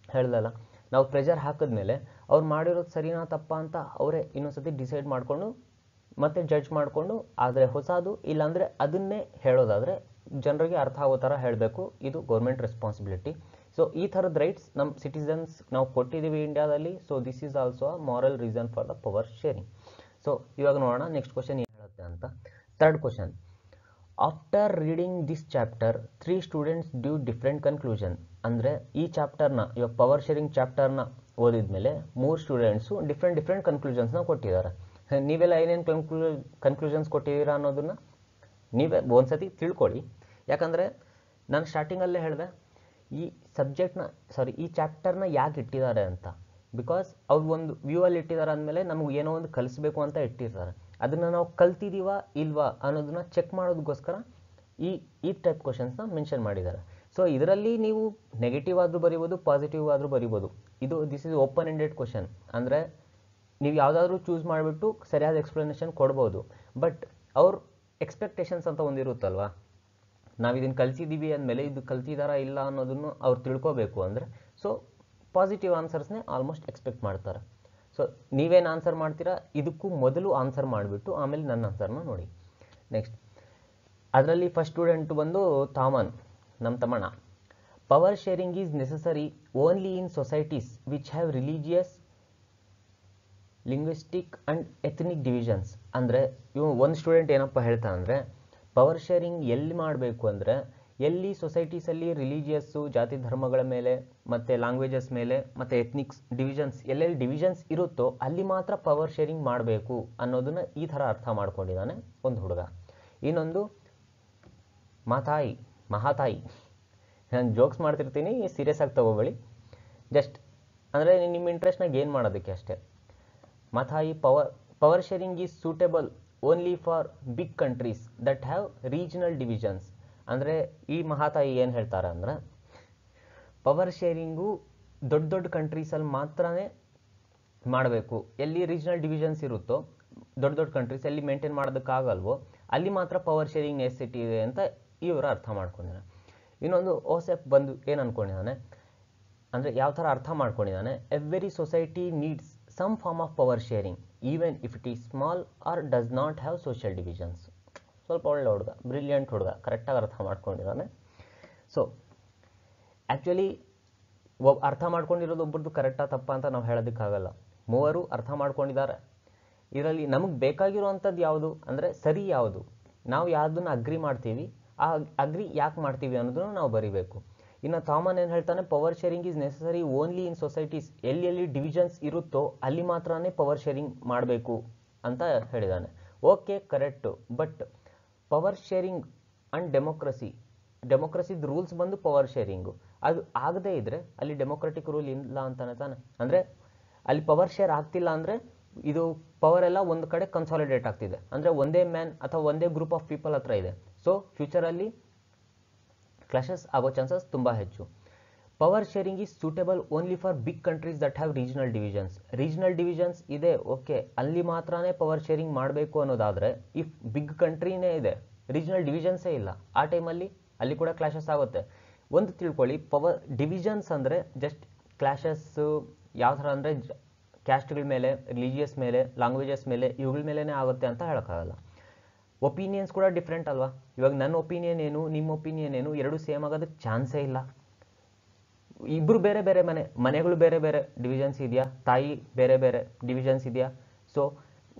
ಹೇಳ್ದಲ್ಲ, ನಾವು ಪ್ರೆಷರ್ ಹಾಕಿದ್ಮೇಲೆ ಅವ್ರು ಮಾಡಿರೋದು ಸರಿನಾ ತಪ್ಪಾ ಅಂತ ಅವರೇ ಇನ್ನೊಂದ್ಸತಿ ಡಿಸೈಡ್ ಮಾಡಿಕೊಂಡು ಮತ್ತೆ ಜಡ್ಜ್ ಮಾಡಿಕೊಂಡು, ಆದರೆ ಹೊಸದು ಇಲ್ಲಾಂದರೆ ಅದನ್ನೇ ಹೇಳೋದಾದರೆ ಜನರಿಗೆ ಅರ್ಥ ಆಗೋ ಥರ ಹೇಳಬೇಕು. ಇದು ಗೌರ್ಮೆಂಟ್ ರೆಸ್ಪಾನ್ಸಿಬಿಲಿಟಿ. ಸೊ ಈ ಥರದ ರೈಟ್ಸ್ ನಮ್ಮ ಸಿಟಿಸನ್ಸ್ ನಾವು ಕೊಟ್ಟಿದ್ದೀವಿ ಇಂಡಿಯಾದಲ್ಲಿ. So this is also a moral reason for the power sharing. So ಇವಾಗ ನೋಡೋಣ ನೆಕ್ಸ್ಟ್ ಕ್ವಶನ್ ಏನು ಹೇಳುತ್ತೆ ಅಂತ. Third question, after reading this chapter 3 students due different conclusion, ಅಂದರೆ ಈ ಚಾಪ್ಟರ್ನ, ಇವಾಗ ಪವರ್ ಶೇರಿಂಗ್ ಚಾಪ್ಟರ್ನ ಓದಿದ್ಮೇಲೆ 3 ಸ್ಟೂಡೆಂಟ್ಸು ಡಿಫ್ರೆಂಟ್ ಕನ್ಕ್ಲೂಷನ್ಸ್ನ ಕೊಟ್ಟಿದ್ದಾರೆ. ನೀವೆಲ್ಲ ಏನೇನು ಕನ್ಕ್ಲೂಷನ್ಸ್ ಕೊಟ್ಟಿದ್ದೀರಾ ಅನ್ನೋದನ್ನು ನೀವೇ ಒಂದ್ಸತಿ ತಿಳ್ಕೊಳ್ಳಿ. ಯಾಕಂದರೆ ನಾನು ಸ್ಟಾರ್ಟಿಂಗಲ್ಲೇ ಹೇಳಿದೆ ಈ ಚಾಪ್ಟರ್ನ ಯಾಕೆ ಇಟ್ಟಿದ್ದಾರೆ ಅಂತ. ಬಿಕಾಸ್ ಅವ್ರು ಒಂದು ವ್ಯೂ ಅಲ್ಲಿ ಇಟ್ಟಿದ್ದಾರೆ ಅಂದಮೇಲೆ ನಮಗೆ ಏನೋ ಒಂದು ಕಲಿಸ್ಬೇಕು ಅಂತ ಇಟ್ಟಿರ್ತಾರೆ. ಅದನ್ನು ನಾವು ಕಲ್ತಿದ್ದೀವಾ ಇಲ್ವಾ ಅನ್ನೋದನ್ನ ಚೆಕ್ ಮಾಡೋದಕ್ಕೋಸ್ಕರ ಈ ಟೈಪ್ ಕ್ವಶನ್ಸ್ನ ಮೆನ್ಷನ್ ಮಾಡಿದ್ದಾರೆ. ಸೊ ಇದರಲ್ಲಿ ನೀವು ನೆಗೆಟಿವ್ ಆದರೂ ಬರಿಬೋದು, ಪಾಸಿಟಿವ್ ಆದರೂ ಬರಿಬೋದು. This is open ended question, ಅಂದರೆ ನೀವು ಯಾವುದಾದ್ರೂ ಚೂಸ್ ಮಾಡಿಬಿಟ್ಟು ಸರಿಯಾದ ಎಕ್ಸ್ಪ್ಲನೇಷನ್ ಕೊಡ್ಬೋದು. ಬಟ್ ಅವ್ರ ಎಕ್ಸ್ಪೆಕ್ಟೇಷನ್ಸ್ ಅಂತ ಒಂದಿರುತ್ತಲ್ವಾ, ನಾವು ಇದನ್ನು ಕಲಿಸಿದ್ದೀವಿ ಅಂದಮೇಲೆ ಇದು ಕಲ್ತಿದ್ದಾರಾ ಇಲ್ಲ ಅನ್ನೋದನ್ನು ಅವ್ರು ತಿಳ್ಕೋಬೇಕು ಅಂದರೆ, ಸೊ ಪಾಸಿಟಿವ್ ಆನ್ಸರ್ಸ್ನೇ ಆಲ್ಮೋಸ್ಟ್ ಎಕ್ಸ್ಪೆಕ್ಟ್ ಮಾಡ್ತಾರೆ. ಸೊ ನೀವೇನು ಆನ್ಸರ್ ಮಾಡ್ತೀರಾ ಇದಕ್ಕೂ ಮೊದಲು ಆನ್ಸರ್ ಮಾಡಿಬಿಟ್ಟು ಆಮೇಲೆ ನನ್ನ ಆನ್ಸರ್ನ ನೋಡಿ. ನೆಕ್ಸ್ಟ್ ಅದರಲ್ಲಿ ಫಸ್ಟ್ ಸ್ಟೂಡೆಂಟ್ ಬಂದು ಥಾಮನ್, ನಮ್ಮ Thammanna. Power sharing is necessary only in societies which have religious, linguistic and ethnic divisions. ಅಂದರೆ ಒಂದು ಸ್ಟೂಡೆಂಟ್ ಏನಪ್ಪ ಹೇಳ್ತಾ ಅಂದರೆ, ಪವರ್ ಶೇರಿಂಗ್ ಎಲ್ಲಿ ಮಾಡಬೇಕು ಅಂದರೆ ಎಲ್ಲಿ ಸೊಸೈಟೀಸಲ್ಲಿ ರಿಲಿಜಿಯಸ್ಸು, ಜಾತಿ ಧರ್ಮಗಳ ಮೇಲೆ ಮತ್ತು ಲ್ಯಾಂಗ್ವೇಜಸ್ ಮೇಲೆ ಮತ್ತು ಎಥ್ನಿಕ್ಸ್ ಡಿವಿಷನ್ಸ್, ಎಲ್ಲೆಲ್ಲಿ ಡಿವಿಷನ್ಸ್ ಇರುತ್ತೋ ಅಲ್ಲಿ ಮಾತ್ರ ಪವರ್ ಶೇರಿಂಗ್ ಮಾಡಬೇಕು ಅನ್ನೋದನ್ನು ಈ ಥರ ಅರ್ಥ ಮಾಡ್ಕೊಂಡಿದ್ದಾನೆ ಒಂದು ಹುಡುಗ. ಇನ್ನೊಂದು ಮಹಾತಾಯಿ, ನಾನು ಜೋಕ್ಸ್ ಮಾಡ್ತಿರ್ತೀನಿ, ಸೀರಿಯಸ್ ಆಗಿ ತಗೋಬೇಡಿ, ಜಸ್ಟ್ ಅಂದರೆ ನಿಮ್ಮ ಇಂಟ್ರೆಸ್ಟ್ನ ಗೇನ್ ಮಾಡೋದಕ್ಕೆ ಅಷ್ಟೇ. Mathai, power sharing is suitable only for big countries that have regional divisions. ಅಂದರೆ ಈ ಮಹಾತಾಯಿ ಏನು ಹೇಳ್ತಾರೆ ಅಂದರೆ, ಪವರ್ ಶೇರಿಂಗು ದೊಡ್ಡ ಕಂಟ್ರೀಸಲ್ಲಿ ಮಾತ್ರನೇ ಮಾಡಬೇಕು, ಎಲ್ಲಿ ರೀಜನಲ್ ಡಿವಿಷನ್ಸ್ ಇರುತ್ತೋ, ದೊಡ್ಡ ಕಂಟ್ರೀಸ್ ಎಲ್ಲಿ ಮೇಂಟೈನ್ ಮಾಡೋದಕ್ಕಾಗಲ್ವೋ ಅಲ್ಲಿ ಮಾತ್ರ ಪವರ್ ಶೇರಿಂಗ್ ನೆಸೆಸಿಟಿ ಇದೆ ಅಂತ ಇವರು ಅರ್ಥ ಮಾಡ್ಕೊಂಡಿದ್ದಾನೆ. ಇನ್ನೊಂದು ಓಸೆಫ್ ಬಂದು ಏನು ಅಂದ್ಕೊಂಡಿದ್ದಾನೆ ಅಂದರೆ, ಯಾವ ಥರ ಅರ್ಥ ಮಾಡ್ಕೊಂಡಿದ್ದಾನೆ, every society needs some form of power sharing even if it is small or does not have social divisions. ಸ್ವಲ್ಪ ಒಳ್ಳೆ ಹುಡುಗ, ಬ್ರಿಲಿಯಂಟ್ ಹುಡುಗ, ಕರೆಕ್ಟಾಗಿ ಅರ್ಥ ಮಾಡ್ಕೊಂಡಿದ್ದಾನೆ. ಸೊ ಆ್ಯಕ್ಚುಲಿ ಅರ್ಥ ಮಾಡ್ಕೊಂಡಿರೋದು ಒಬ್ಬರದ್ದು ಕರೆಕ್ಟಾ ತಪ್ಪಾ ಅಂತ ನಾವು ಹೇಳೋದಕ್ಕಾಗಲ್ಲ. ಮೂವರು ಅರ್ಥ ಮಾಡ್ಕೊಂಡಿದ್ದಾರೆ. ಇದರಲ್ಲಿ ನಮಗೆ ಬೇಕಾಗಿರುವಂಥದ್ದು ಯಾವುದು ಅಂದರೆ ಸರಿ ಯಾವುದು, ನಾವು ಯಾವುದನ್ನು ಅಗ್ರಿ ಮಾಡ್ತೀವಿ, ಆ ಅಗ್ರಿ ಯಾಕೆ ಮಾಡ್ತೀವಿ ಅನ್ನೋದನ್ನು ನಾವು ಬರಿಬೇಕು. ಇನ್ನು ಥಾಮನ್ ಏನು ಹೇಳ್ತಾನೆ, power sharing is necessary only in societies. ಎಲ್ಲಿ ಡಿವಿಷನ್ಸ್ ಇರುತ್ತೋ ಅಲ್ಲಿ ಮಾತ್ರನೇ ಪವರ್ ಶೇರಿಂಗ್ ಮಾಡಬೇಕು ಅಂತ ಹೇಳಿದ್ದಾನೆ. Okay, correct. But power sharing and ಡೆಮೋಕ್ರಸಿದ ರೂಲ್ಸ್ ಬಂದು ಪವರ್ ಶೇರಿಂಗು. ಅದು ಆಗದೇ ಇದ್ರೆ ಅಲ್ಲಿ ಡೆಮೋಕ್ರೆಟಿಕ್ ರೂಲ್ ಇಲ್ಲ ಅಂತಾನೆ ತಾನೆ. ಅಂದರೆ ಅಲ್ಲಿ ಪವರ್ ಶೇರ್ ಆಗ್ತಿಲ್ಲ ಅಂದರೆ ಇದು ಪವರ್ ಎಲ್ಲ ಒಂದು ಕಡೆ ಕನ್ಸಾಲಿಡೇಟ್ ಆಗ್ತಿದೆ, ಅಂದರೆ ಒಂದೇ ಮ್ಯಾನ್ ಅಥವಾ ಒಂದೇ ಗ್ರೂಪ್ ಆಫ್ ಪೀಪಲ್ ಹತ್ರ ಇದೆ. ಸೊ ಫ್ಯೂಚರಲ್ಲಿ ಕ್ಲಾಶಸ್ ಆಗೋ ಚಾನ್ಸಸ್ ತುಂಬ ಹೆಚ್ಚು. Power sharing is suitable only for big countries that have regional divisions ಇದೆ. ಓಕೆ, ಅಲ್ಲಿ ಮಾತ್ರನೇ ಪವರ್ ಶೇರಿಂಗ್ ಮಾಡಬೇಕು ಅನ್ನೋದಾದರೆ, ಇಫ್ ಬಿಗ್ ಕಂಟ್ರಿನೇ ಇದೆ, ರೀಜನಲ್ ಡಿವಿಷನ್ಸೇ ಇಲ್ಲ, ಆ ಟೈಮಲ್ಲಿ ಅಲ್ಲಿ ಕೂಡ ಕ್ಲಾಶಸ್ ಆಗುತ್ತೆ. ಒಂದು ತಿಳ್ಕೊಳ್ಳಿ, ಪವರ್ ಡಿವಿಷನ್ಸ್ ಅಂದರೆ ಜಸ್ಟ್ ಕ್ಲಾಶಸ್ಸು ಯಾವ ಥರ ಅಂದರೆ ಕ್ಯಾಸ್ಟ್ಗಳ ಮೇಲೆ, ರಿಲಿಜಿಯಸ್ ಮೇಲೆ, ಲ್ಯಾಂಗ್ವೇಜಸ್ ಮೇಲೆ, ಇವುಗಳ ಮೇಲೇ ಆಗುತ್ತೆ ಅಂತ ಹೇಳೋಕ್ಕಾಗಲ್ಲ. ಒಪಿನಿಯನ್ಸ್ ಕೂಡ ಡಿಫ್ರೆಂಟ್ ಅಲ್ವಾ. ಇವಾಗ ನನ್ನ ಒಪಿನಿಯನ್ ಏನು, ನಿಮ್ಮ ಒಪಿನಿಯನ್ ಏನು, ಎರಡು ಸೇಮ್ ಆಗೋದಕ್ಕೆ ಚಾನ್ಸೇ ಇಲ್ಲ. ಇಬ್ಬರು ಬೇರೆ ಬೇರೆ ಮನೆಗಳು ಬೇರೆ ಬೇರೆ ಡಿವಿಷನ್ಸ್ ಇದೆಯಾ, ತಾಯಿ ಬೇರೆ ಬೇರೆ ಡಿವಿಷನ್ಸ್ ಇದೆಯಾ. So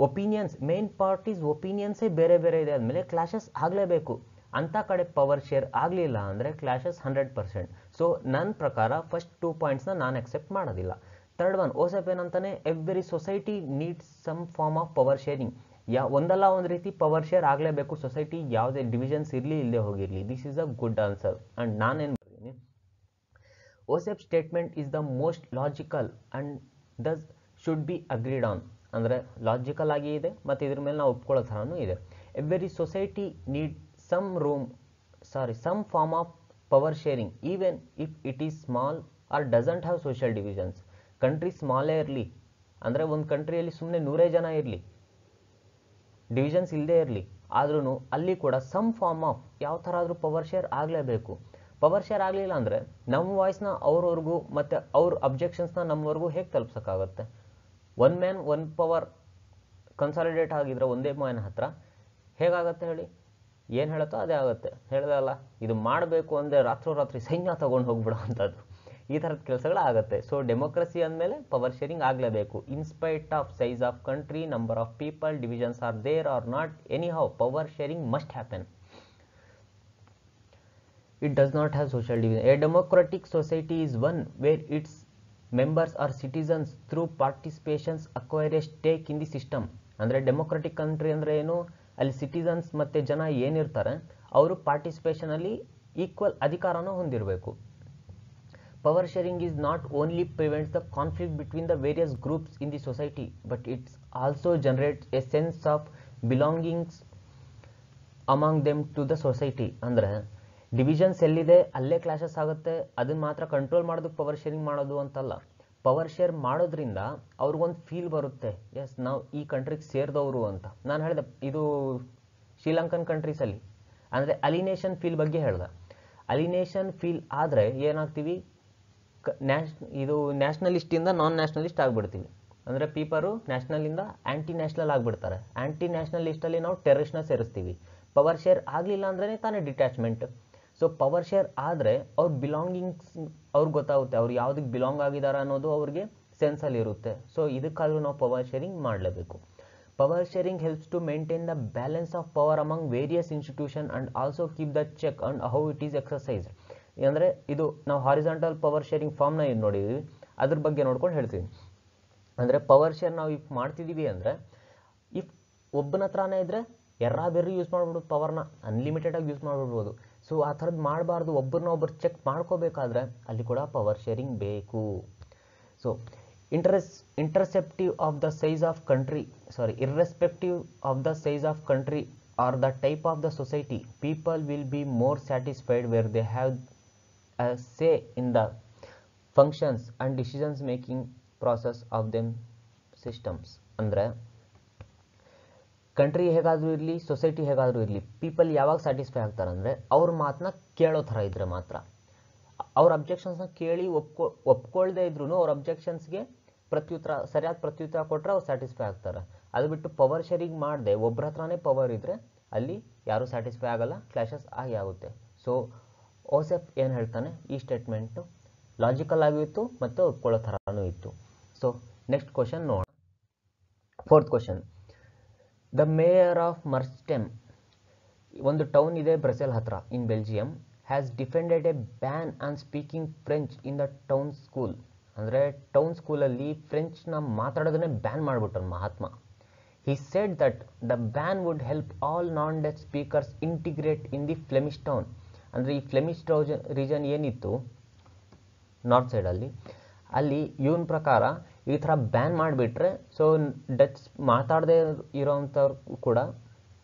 opinions, main part is ಒಪಿನಿಯನ್ಸೇ ಬೇರೆ ಬೇರೆ ಇದೆ ಆದಮೇಲೆ ಕ್ಲಾಶಸ್ ಆಗಲೇಬೇಕು. ಅಂಥ ಕಡೆ ಪವರ್ ಶೇರ್ ಆಗಲಿಲ್ಲ ಅಂದರೆ ಕ್ಲಾಶಸ್ 100%. ಸೊ ನನ್ನ ಪ್ರಕಾರ ಫಸ್ಟ್ 2 ಪಾಯಿಂಟ್ಸ್ನ ನಾನು ಅಕ್ಸೆಪ್ಟ್ ಮಾಡೋದಿಲ್ಲ. ಥರ್ಡ್ ಒನ್, ಓಸೆಪ್ ಏನಂತಾನೆ, every society needs some form of power sharing. ಒಂದಲ್ಲ ಒಂದು ರೀತಿ ಪವರ್ ಶೇರ್ ಆಗಲೇಬೇಕು. ಸೊಸೈಟಿ ಯಾವುದೇ ಡಿವಿಷನ್ಸ್ ಇರಲಿ ಇಲ್ಲದೆ ಹೋಗಿರಲಿ. This is a good answer. And ನಾನೇನು ಬರ್ತೀನಿ, Ouseph statement is the most logical and thus should be agreed on. ಅಂದರೆ ಲಾಜಿಕಲ್ ಆಗಿ ಇದೆ ಮತ್ತು ಇದ್ರ ಮೇಲೆ ನಾವು ಒಪ್ಕೊಳ್ಳೋ ಥರನೂ ಇದೆ. Every society need some form of power sharing even if it is small or doesn't have social divisions. Country ಸ್ಮಾಲೇ ಇರಲಿ, ಅಂದರೆ ಒಂದು ಕಂಟ್ರಿಯಲ್ಲಿ ಸುಮ್ಮನೆ 100 ಜನ ಇರಲಿ, ಡಿವಿಷನ್ಸ್ ಇಲ್ಲದೆ ಇರಲಿ, ಆದ್ರೂ ಅಲ್ಲಿ ಕೂಡ ಸಮ್ ಫಾರ್ಮ್ ಆಫ್ ಯಾವ ಥರ ಆದರೂ ಪವರ್ ಶೇರ್ ಆಗಲೇಬೇಕು. ಪವರ್ ಶೇರ್ ಆಗಲಿಲ್ಲ ಅಂದರೆ ನಮ್ಮ ವಾಯ್ಸ್ನ ಅವ್ರವ್ರಿಗೂ ಮತ್ತು ಅವ್ರ ಅಬ್ಜೆಕ್ಷನ್ಸ್ನ ನಮ್ಮವರೆಗೂ ಹೇಗೆ ತಲುಪ್ಸೋಕ್ಕಾಗುತ್ತೆ. One man one power consolidate ಆಗಿದ್ರೆ ಒಂದೇ ಮ್ಯಾನ್ ಹತ್ರ ಹೇಗಾಗತ್ತೆ ಹೇಳಿ. ಏನು ಹೇಳುತ್ತೋ ಅದೇ ಆಗುತ್ತೆ. ಹೇಳ್ದಲ್ಲ, ಇದು ಮಾಡಬೇಕು ಅಂದರೆ ರಾತ್ರೋರಾತ್ರಿ ಸೈನ್ಯ ತೊಗೊಂಡು ಹೋಗ್ಬಿಡೋ ಅಂಥದ್ದು, ಈ ಥರದ ಕೆಲಸಗಳಾಗುತ್ತೆ. ಸೊ ಡೆಮೋಕ್ರಸಿ ಅಂದಮೇಲೆ ಪವರ್ ಶೇರಿಂಗ್ ಆಗಲೇಬೇಕು. In spite of size of country, number of people, divisions are there or not, anyhow power sharing must happen. It does not have social division. A democratic society is one where its members or citizens through participations acquire a stake in the system. ಅಂದರೆ democratic country ಅಂದರೆ ಏನು, ಅಲ್ಲಿ citizens ಮತ್ತು ಜನ ಏನಿರ್ತಾರೆ ಅವರು ಪಾರ್ಟಿಸಿಪೇಷನಲ್ಲಿ equal ಅಧಿಕಾರನ ಹೊಂದಿರಬೇಕು. Power sharing is not only prevents the conflict between the various groups in the society but it's also generates a sense of belongings among them to the society. ಅಂದರೆ ಡಿವಿಷನ್ಸ್ ಎಲ್ಲಿದೆ ಅಲ್ಲೇ clashes ಆಗುತ್ತೆ, ಅದನ್ನು ಮಾತ್ರ control ಮಾಡೋದಕ್ಕೆ power sharing ಮಾಡೋದು ಅಂತಲ್ಲ. Power share ಮಾಡೋದ್ರಿಂದ ಅವ್ರಿಗೊಂದು ಫೀಲ್ ಬರುತ್ತೆ, ಎಸ್ ನಾವು ಈ ಕಂಟ್ರಿಗೆ ಸೇರಿದವರು ಅಂತ. ನಾನು ಹೇಳಿದೆ ಇದು ಶ್ರೀಲಂಕನ್ ಕಂಟ್ರೀಸಲ್ಲಿ ಅಂದರೆ ಅಲಿನೇಷನ್ ಫೀಲ್ ಬಗ್ಗೆ ಹೇಳ್ದೆ. ಅಲಿನೇಷನ್ ಫೀಲ್ ಆದರೆ ಏನಾಗ್ತೀವಿ, ಇದು ನ್ಯಾಷನಲಿಸ್ಟಿಂದ ನಾನ್ ನ್ಯಾಷನಲಿಸ್ಟ್ ಆಗಿಬಿಡ್ತೀವಿ. ಅಂದರೆ ಪೀಪರು ನ್ಯಾಷನಲಿಂದ ಆ್ಯಂಟಿ ನ್ಯಾಷನಲ್ ಆಗಿಬಿಡ್ತಾರೆ. ಆ್ಯಂಟಿ ನ್ಯಾಷನಲಿಸ್ಟಲ್ಲಿ ನಾವು ಟೆರರಿಸ್ಟ್ನ ಸೇರಿಸ್ತೀವಿ. ಪವರ್ ಶೇರ್ ಆಗಲಿಲ್ಲ ಅಂದ್ರೇ ತಾನೇ ಡಿಟ್ಯಾಚ್ಮೆಂಟ್. ಸೊ ಪವರ್ ಶೇರ್ ಆದರೆ ಅವ್ರ ಬಿಲಾಂಗಿಂಗ್ಸ್ ಅವ್ರಿಗೆ ಗೊತ್ತಾಗುತ್ತೆ, ಅವ್ರು ಯಾವುದಕ್ಕೆ ಬಿಲಾಂಗ್ ಆಗಿದ್ದಾರೆ ಅನ್ನೋದು ಅವ್ರಿಗೆ ಸೆನ್ಸಲ್ಲಿ ಇರುತ್ತೆ. ಸೊ ಇದಕ್ಕಾದರೂ ನಾವು ಪವರ್ ಶೇರಿಂಗ್ ಮಾಡಲೇಬೇಕು. Power sharing helps to maintain the balance of power among various institution and also keep the check on how it is exercise. ಅಂದರೆ ಇದು ನಾವು ಹಾರಿಜಾಂಟಲ್ ಪವರ್ ಶೇರಿಂಗ್ ಫಾರ್ಮ್ನ ಇದು ನೋಡಿದ್ವಿ, ಅದ್ರ ಬಗ್ಗೆ ನೋಡ್ಕೊಂಡು ಹೇಳ್ತೀವಿ. ಅಂದರೆ ಪವರ್ ಶೇರ್ ನಾವು ಇಫ್ ಮಾಡ್ತಿದ್ದೀವಿ ಅಂದರೆ ಇಫ್ ಒಬ್ಬನ ಹತ್ರನೇ ಇದ್ದರೆ ಬೆರ್ರಿ ಯೂಸ್ ಮಾಡ್ಬಿಡೋದು, ಪವರ್ನ ಅನ್ಲಿಮಿಟೆಡಾಗಿ ಯೂಸ್ ಮಾಡಿಬಿಡ್ಬೋದು. ಸೊ ಆ ಥರದ್ದು ಮಾಡಬಾರ್ದು. ಒಬ್ಬರನ್ನ ಒಬ್ಬರು ಚೆಕ್ ಮಾಡ್ಕೋಬೇಕಾದ್ರೆ ಅಲ್ಲಿ ಕೂಡ ಪವರ್ ಶೇರಿಂಗ್ ಬೇಕು. So irrespective of the size of country or the type of the society, people will be more satisfied where they have a say in the functions and decisions making process of them systems. ಅಂದರೆ country ಹೇಗಾದರೂ ಇರಲಿ, society ಹೇಗಾದರೂ ಇರಲಿ, people ಯಾವಾಗ satisfy ಆಗ್ತಾರೆ ಅಂದರೆ ಅವ್ರ ಮಾತನ್ನ ಕೇಳೋ ಥರ ಇದ್ದರೆ ಮಾತ್ರ. ಅವ್ರ ಅಬ್ಜೆಕ್ಷನ್ಸ್ನ ಕೇಳಿ ಒಪ್ಕೊಳ್ದೇ ಇದ್ರೂ ಅವ್ರ ಅಬ್ಜೆಕ್ಷನ್ಸ್ಗೆ ಸರಿಯಾದ ಪ್ರತ್ಯುತ್ತರ ಕೊಟ್ಟರೆ ಅವ್ರು ಸ್ಯಾಟಿಸ್ಫೈ ಆಗ್ತಾರೆ. ಅದು ಬಿಟ್ಟು ಪವರ್ ಶೇರಿಂಗ್ ಮಾಡದೆ ಒಬ್ಬರ ಹತ್ರನೇ ಪವರ್ ಇದ್ದರೆ ಅಲ್ಲಿ ಯಾರೂ ಸ್ಯಾಟಿಸ್ಫೈ ಆಗಲ್ಲ, ಕ್ಲಾಶಸ್ ಆಗಿ ಆಗುತ್ತೆ. ಸೊ ಓಸೆಫ್ ಏನು ಹೇಳ್ತಾನೆ, ಈ ಸ್ಟೇಟ್ಮೆಂಟು ಲಾಜಿಕಲ್ ಆಗಿತ್ತು ಮತ್ತು ಒಪ್ಕೊಳ್ಳೋ ಥರನೂ ಇತ್ತು. ಸೊ ನೆಕ್ಸ್ಟ್ ಕ್ವಶನ್ ನೋಡೋಣ. 4th question, the mayor of Merchtem, ಒಂದು ಟೌನ್ ಇದೆ ಬ್ರಸೆಲ್ ಹತ್ರ in Belgium. Has defended a ban on speaking French in the town school. ಅಂದರೆ ಟೌನ್ ಸ್ಕೂಲಲ್ಲಿ ಫ್ರೆಂಚ್ನ ಮಾತಾಡೋದನ್ನೇ ಬ್ಯಾನ್ ಮಾಡಿಬಿಟ್ರು Mahatma. He said that the ban would help all non-Dutch speakers integrate in the Flemish town. ಅಂದರೆ ಈ Flemish region ಏನಿತ್ತು north ಸೈಡಲ್ಲಿ, ಅಲ್ಲಿ ಇವನ ಪ್ರಕಾರ ಈ ಥರ ಬ್ಯಾನ್ ಮಾಡಿಬಿಟ್ರೆ ಸೊ ಡಚ್ ಮಾತಾಡದೇ ಇರೋವಂಥವ್ರು ಕೂಡ,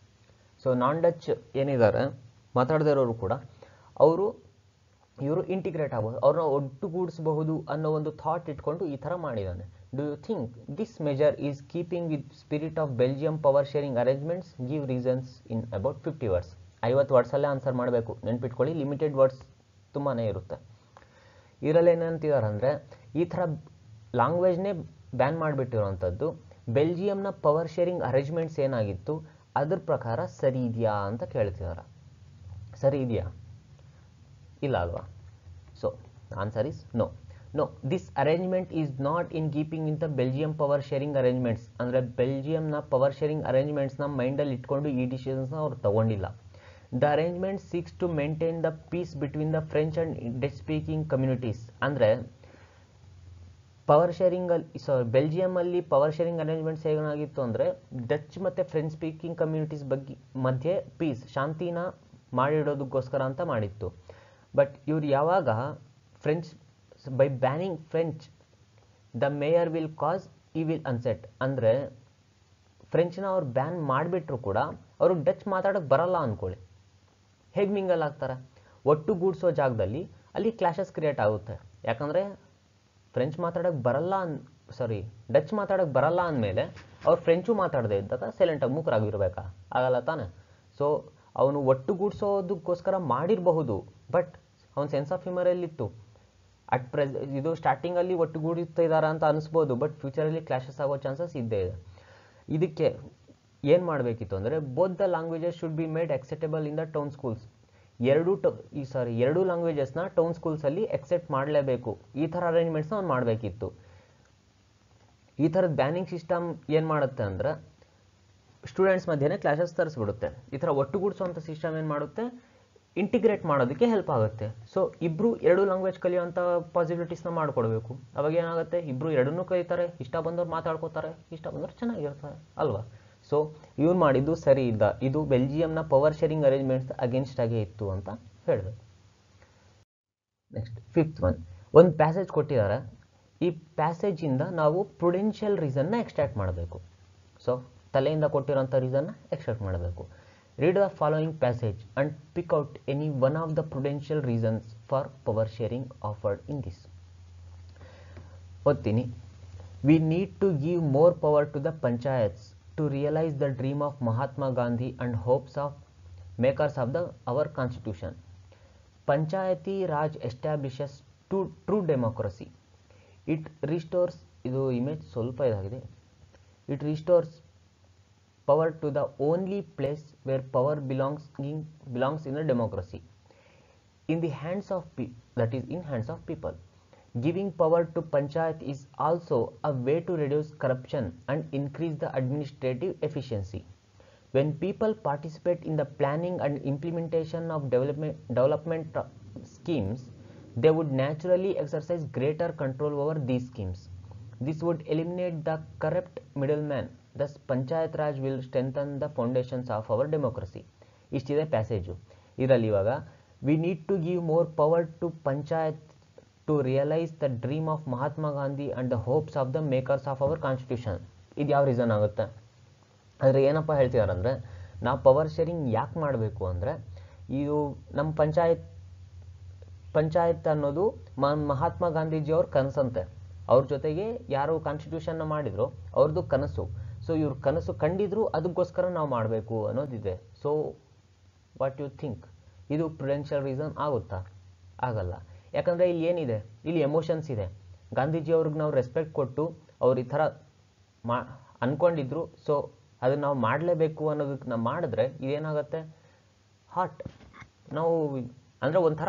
ಸೊ ನಾನ್ ಡಚ್ ಏನಿದ್ದಾರೆ ಮಾತಾಡದೇ ಇರೋರು ಕೂಡ ಇವರು ಇಂಟಿಗ್ರೇಟ್ ಆಗ್ಬೋದು, ಅವ್ರನ್ನ ಒಟ್ಟುಗೂಡಿಸಬಹುದು ಅನ್ನೋ ಒಂದು ಥಾಟ್ ಇಟ್ಕೊಂಡು ಈ ಥರ ಮಾಡಿದ್ದಾನೆ. Do you think this measure is keeping with spirit of Belgium power sharing arrangements? Give reasons in about 50 words. 50 ವರ್ಡ್ಸಲ್ಲೇ answer ಮಾಡಬೇಕು, ನೆನ್ಪಿಟ್ಕೊಳ್ಳಿ. ಲಿಮಿಟೆಡ್ ವರ್ಡ್ಸ್ ತುಂಬಾ ಇರುತ್ತೆ. ಇದರಲ್ಲಿ ಏನಂತಿದ್ದಾರೆ ಅಂದರೆ, ಈ ಥರ ಲ್ಯಾಂಗ್ವೇಜ್ನೇ ಬ್ಯಾನ್ ಮಾಡಿಬಿಟ್ಟಿರೋವಂಥದ್ದು ಬೆಲ್ಜಿಯಂನ ಪವರ್ ಶೇರಿಂಗ್ ಅರೇಂಜ್ಮೆಂಟ್ಸ್ ಏನಾಗಿತ್ತು ಅದ್ರ ಪ್ರಕಾರ ಸರಿ ಇದೆಯಾ ಅಂತ ಕೇಳ್ತಿದ್ದಾರೆ. ಸರಿ ಇದೆಯಾ? ಇಲ್ಲ ಅಲ್ವಾ? So answer is no. No, this arrangement is not in keeping in the Belgium power sharing arrangements. ಅಂದರೆ ಬೆಲ್ಜಿಯಂನ ಪವರ್ ಶೇರಿಂಗ್ ಅರೇಂಜ್ಮೆಂಟ್ಸ್ನ ಮೈಂಡಲ್ಲಿ ಇಟ್ಕೊಂಡು ಈ ಡಿಸಿಷನ್ಸ್ನ ಅವ್ರು ತಗೊಂಡಿಲ್ಲ. The arrangement seeks to maintain the peace between the French and Dutch speaking communities. ಅಂದರೆ power ಶೇರಿಂಗಲ್ಲಿ ಬೆಲ್ಜಿಯಮಲ್ಲಿ ಪವರ್ ಶೇರಿಂಗ್ ಅರೇಂಜ್ಮೆಂಟ್ಸ್ ಏನಾಗಿತ್ತು ಅಂದರೆ ಡಚ್ ಮತ್ತು ಫ್ರೆಂಚ್ ಸ್ಪೀಕಿಂಗ್ ಕಮ್ಯುನಿಟೀಸ್ ಬಗ್ಗೆ ಮಧ್ಯೆ ಪೀಸ್, ಶಾಂತಿನ ಮಾಡಿಡೋದಕ್ಕೋಸ್ಕರ ಅಂತ ಮಾಡಿತ್ತು. ಬಟ್ ಇವ್ರು ಯಾವಾಗ French by banning French the mayor will cause ಈ ವಿಲ್ ಅನ್ಸೆಟ್, ಅಂದರೆ ಫ್ರೆಂಚ್ನ ಅವ್ರು ಬ್ಯಾನ್ ಮಾಡಿಬಿಟ್ರು ಕೂಡ ಅವ್ರಿಗೆ ಡಚ್ ಮಾತಾಡೋಕ್ಕೆ ಬರಲ್ಲ ಅಂದ್ಕೊಳ್ಳಿ, ಹೇಗೆ ಮಿಂಗಲ್ ಆಗ್ತಾರೆ? ಒಟ್ಟುಗೂಡಿಸೋ ಜಾಗದಲ್ಲಿ ಅಲ್ಲಿ ಕ್ಲಾಶಸ್ ಕ್ರಿಯೇಟ್ ಆಗುತ್ತೆ. ಯಾಕಂದರೆ ಫ್ರೆಂಚ್ ಮಾತಾಡೋಕ್ಕೆ ಬರಲ್ಲ ಡಚ್ ಮಾತಾಡೋಕ್ಕೆ ಬರಲ್ಲ ಅಂದಮೇಲೆ ಅವ್ರು ಫ್ರೆಂಚು ಮಾತಾಡದೆ ಇದ್ದಾಗ ಸೈಲೆಂಟಾಗಿ ಮೂಕರಾಗಿರ್ಬೇಕಾ? ಆಗಲ್ಲ ತಾನೆ. ಸೊ ಅವನು ಒಟ್ಟುಗೂಡಿಸೋದಕ್ಕೋಸ್ಕರ ಮಾಡಿರಬಹುದು, ಬಟ್ ಅವನ ಸೆನ್ಸ್ ಆಫ್ ಹ್ಯೂಮರಲ್ಲಿತ್ತು. ಇದು ಸ್ಟಾರ್ಟಿಂಗಲ್ಲಿ ಒಟ್ಟುಗೂಡಿಸ್ತಾ ಇದ್ದಾರೆ ಅಂತ ಅನಿಸ್ಬೋದು, ಬಟ್ ಫ್ಯೂಚರಲ್ಲಿ ಕ್ಲಾಶಸ್ ಆಗೋ ಚಾನ್ಸಸ್ ಇದ್ದೇ ಇದೆ. ಇದಕ್ಕೆ ಏನು ಮಾಡಬೇಕಿತ್ತು ಅಂದರೆ both the languages should be made acceptable in the town schools. ಎರಡೂ ಲ್ಯಾಂಗ್ವೇಜಸ್ನ ಟೌನ್ ಸ್ಕೂಲ್ಸಲ್ಲಿ ಎಕ್ಸೆಪ್ಟ್ ಮಾಡಲೇಬೇಕು. ಈ ಥರ ಅರೇಂಜ್ಮೆಂಟ್ಸ್ನ ಅವ್ನು ಮಾಡಬೇಕಿತ್ತು. ಈ ಥರದ ಬ್ಯಾನಿಂಗ್ ಸಿಸ್ಟಮ್ ಏನು ಮಾಡುತ್ತೆ ಅಂದರೆ ಸ್ಟೂಡೆಂಟ್ಸ್ ಮಧ್ಯೆ ಕ್ಲಾಶಸ್ ತರಿಸ್ಬಿಡುತ್ತೆ. ಈ ಥರ ಒಟ್ಟುಗೂಡಿಸುವಂಥ ಸಿಸ್ಟಮ್ ಏನು ಮಾಡುತ್ತೆ, ಇಂಟಿಗ್ರೇಟ್ ಮಾಡೋದಕ್ಕೆ ಹೆಲ್ಪ್ ಆಗುತ್ತೆ. ಸೊ ಇಬ್ಬರು ಎರಡು ಲ್ಯಾಂಗ್ವೇಜ್ ಕಲಿಯುವಂಥ ಪಾಸಿಬಿಲಿಟೀಸ್ನ ಮಾಡಿಕೊಡ್ಬೇಕು. ಅವಾಗ ಏನಾಗುತ್ತೆ, ಇಬ್ಬರು ಎರಡನ್ನೂ ಕಲಿತಾರೆ, ಇಷ್ಟ ಬಂದವ್ರು ಮಾತಾಡ್ಕೋತಾರೆ, ಇಷ್ಟ ಬಂದವ್ರು ಚೆನ್ನಾಗಿರ್ತಾರೆ ಅಲ್ವಾ? ಸೊ ಇವ್ರು ಮಾಡಿದ್ದು ಸರಿ ಇಲ್ಲ, ಇದು ಬೆಲ್ಜಿಯಂನ ಪವರ್ ಶೇರಿಂಗ್ ಅರೇಂಜ್ಮೆಂಟ್ಸ್ ಅಗೇನ್ಸ್ಟ್ ಆಗೇ ಇತ್ತು ಅಂತ ಹೇಳಿದೆ. ನೆಕ್ಸ್ಟ್ 5th ಒನ್, ಒಂದು ಪ್ಯಾಸೇಜ್ ಕೊಟ್ಟಿದ್ದಾರೆ. ಈ ಪ್ಯಾಸೇಜಿಂದ ನಾವು ಪ್ರುಡೆನ್ಷಿಯಲ್ ರೀಸನ್ನ ಎಕ್ಸ್ಟ್ರಾಕ್ಟ್ ಮಾಡಬೇಕು. ಸೊ ತಲೆಯಿಂದ ಕೊಟ್ಟಿರೋಂಥ ರೀಸನ್ನ ಎಕ್ಸ್ಟ್ರಾಕ್ಟ್ ಮಾಡಬೇಕು. Read the following passage and pick out any one of the prudential reasons for power sharing offered in this. ಓದ್ತೀನಿ. We need to give more power to the panchayats to realize the dream of Mahatma Gandhi and hopes of makers of our constitution. Panchayati Raj establishes true democracy. It restores, ಇದು image ಸ್ವಲ್ಪ ಇದಾಗಿದೆ, it restores power to the only place where power belongs in a democracy, in the hands of people. Giving power to panchayat is also a way to reduce corruption and increase the administrative efficiency. When people participate in the planning and implementation of development schemes, they would naturally exercise greater control over these schemes. This would eliminate the corrupt middleman. Thus, Panchayat Raj will strengthen the foundations of our democracy. ಇಷ್ಟಿದೆ passage. ಇದರಲ್ಲಿ ಇವಾಗ we need to give more power to panchayat to realise the dream of Mahatma Gandhi and the hopes of the makers of our constitution. ಇದು ಯಾವ reason ಆಗುತ್ತೆ ಅಂದರೆ ಏನಪ್ಪ ಹೇಳ್ತಿದ್ದಾರೆ ಅಂದರೆ, ನಾವು ಪವರ್ ಶೇರಿಂಗ್ ಯಾಕೆ ಮಾಡಬೇಕು ಅಂದರೆ, ಇದು ನಮ್ಮ ಪಂಚಾಯತ್ ಅನ್ನೋದು ಮಹಾತ್ಮ ಗಾಂಧೀಜಿಯವ್ರ ಕನಸಂತೆ. ಅವ್ರ ಜೊತೆಗೆ ಯಾರು ಕಾನ್ಸ್ಟಿಟ್ಯೂಷನ್ನ ಮಾಡಿದ್ರು ಅವ್ರದ್ದು ಕನಸು. ಸೊ ಇವ್ರ ಕನಸು ಕಂಡಿದ್ರು, ಅದಕ್ಕೋಸ್ಕರ ನಾವು ಮಾಡಬೇಕು ಅನ್ನೋದಿದೆ. ಸೊ ವಾಟ್ ಯು ಥಿಂಕ್, ಇದು ಪ್ರುಡೆನ್ಷಿಯಲ್ ರೀಸನ್ ಆಗುತ್ತಾ? ಆಗಲ್ಲ. ಯಾಕಂದರೆ ಇಲ್ಲಿ ಏನಿದೆ, ಇಲ್ಲಿ ಎಮೋಷನ್ಸ್ ಇದೆ. ಗಾಂಧೀಜಿಯವ್ರಿಗೆ ನಾವು ರೆಸ್ಪೆಕ್ಟ್ ಕೊಟ್ಟು ಅವ್ರು ಈ ಥರ ಅಂದ್ಕೊಂಡಿದ್ರು, ಸೊ ಅದನ್ನು ನಾವು ಮಾಡಲೇಬೇಕು ಅನ್ನೋದಕ್ಕೆ ನಾವು ಮಾಡಿದ್ರೆ ಇದೇನಾಗುತ್ತೆ, ಹಾರ್ಟ್ ನಾವು ಅಂದರೆ ಒಂಥರ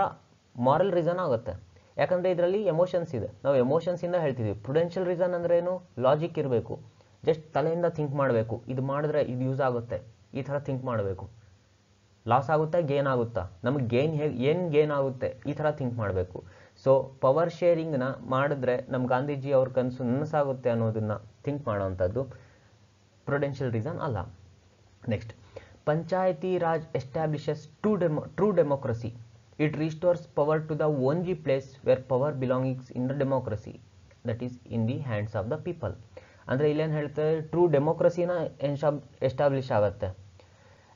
ಮಾರಲ್ ರೀಸನ್ ಆಗುತ್ತೆ. ಯಾಕಂದರೆ ಇದರಲ್ಲಿ ಎಮೋಷನ್ಸ್ ಇದೆ, ನಾವು ಎಮೋಷನ್ಸಿಂದ ಹೇಳ್ತಿದ್ದೀವಿ. ಪ್ರುಡೆನ್ಷಿಯಲ್ ರೀಸನ್ ಅಂದರೆ ಏನು, ಲಾಜಿಕ್ ಇರಬೇಕು, ಜಸ್ಟ್ ತಲೆಯಿಂದ ಥಿಂಕ್ ಮಾಡಬೇಕು, ಇದು ಮಾಡಿದ್ರೆ ಇದು ಯೂಸ್ ಆಗುತ್ತೆ, ಈ ಥರ ಥಿಂಕ್ ಮಾಡಬೇಕು. ಲಾಸ್ ಆಗುತ್ತಾ ಗೇನ್ ಆಗುತ್ತಾ, ನಮಗೆ ಗೇನ್ ಏನು ಗೇನ್ ಆಗುತ್ತೆ ಈ ಥರ ಥಿಂಕ್ ಮಾಡಬೇಕು. ಸೊ ಪವರ್ ಶೇರಿಂಗ್ನ ಮಾಡಿದ್ರೆ ನಮ್ಮ ಗಾಂಧೀಜಿ ಅವ್ರ ಕನಸು ನನಸಾಗುತ್ತೆ ಅನ್ನೋದನ್ನ ಥಿಂಕ್ ಮಾಡೋವಂಥದ್ದು ಪ್ರೊಡೆನ್ಷಿಯಲ್ ರೀಸನ್ ಅಲ್ಲ. Next, panchayati raj establishes true democracy. It restores power to the only place where power belongings in the democracy, that is in the hands of the people. ಅಂದರೆ ಇಲ್ಲೇನು ಹೇಳ್ತಾರೆ, ಟ್ರೂ ಡೆಮೋಕ್ರಸಿನ ಎಸ್ಟಾಬ್ಲಿಷ್ ಆಗುತ್ತೆ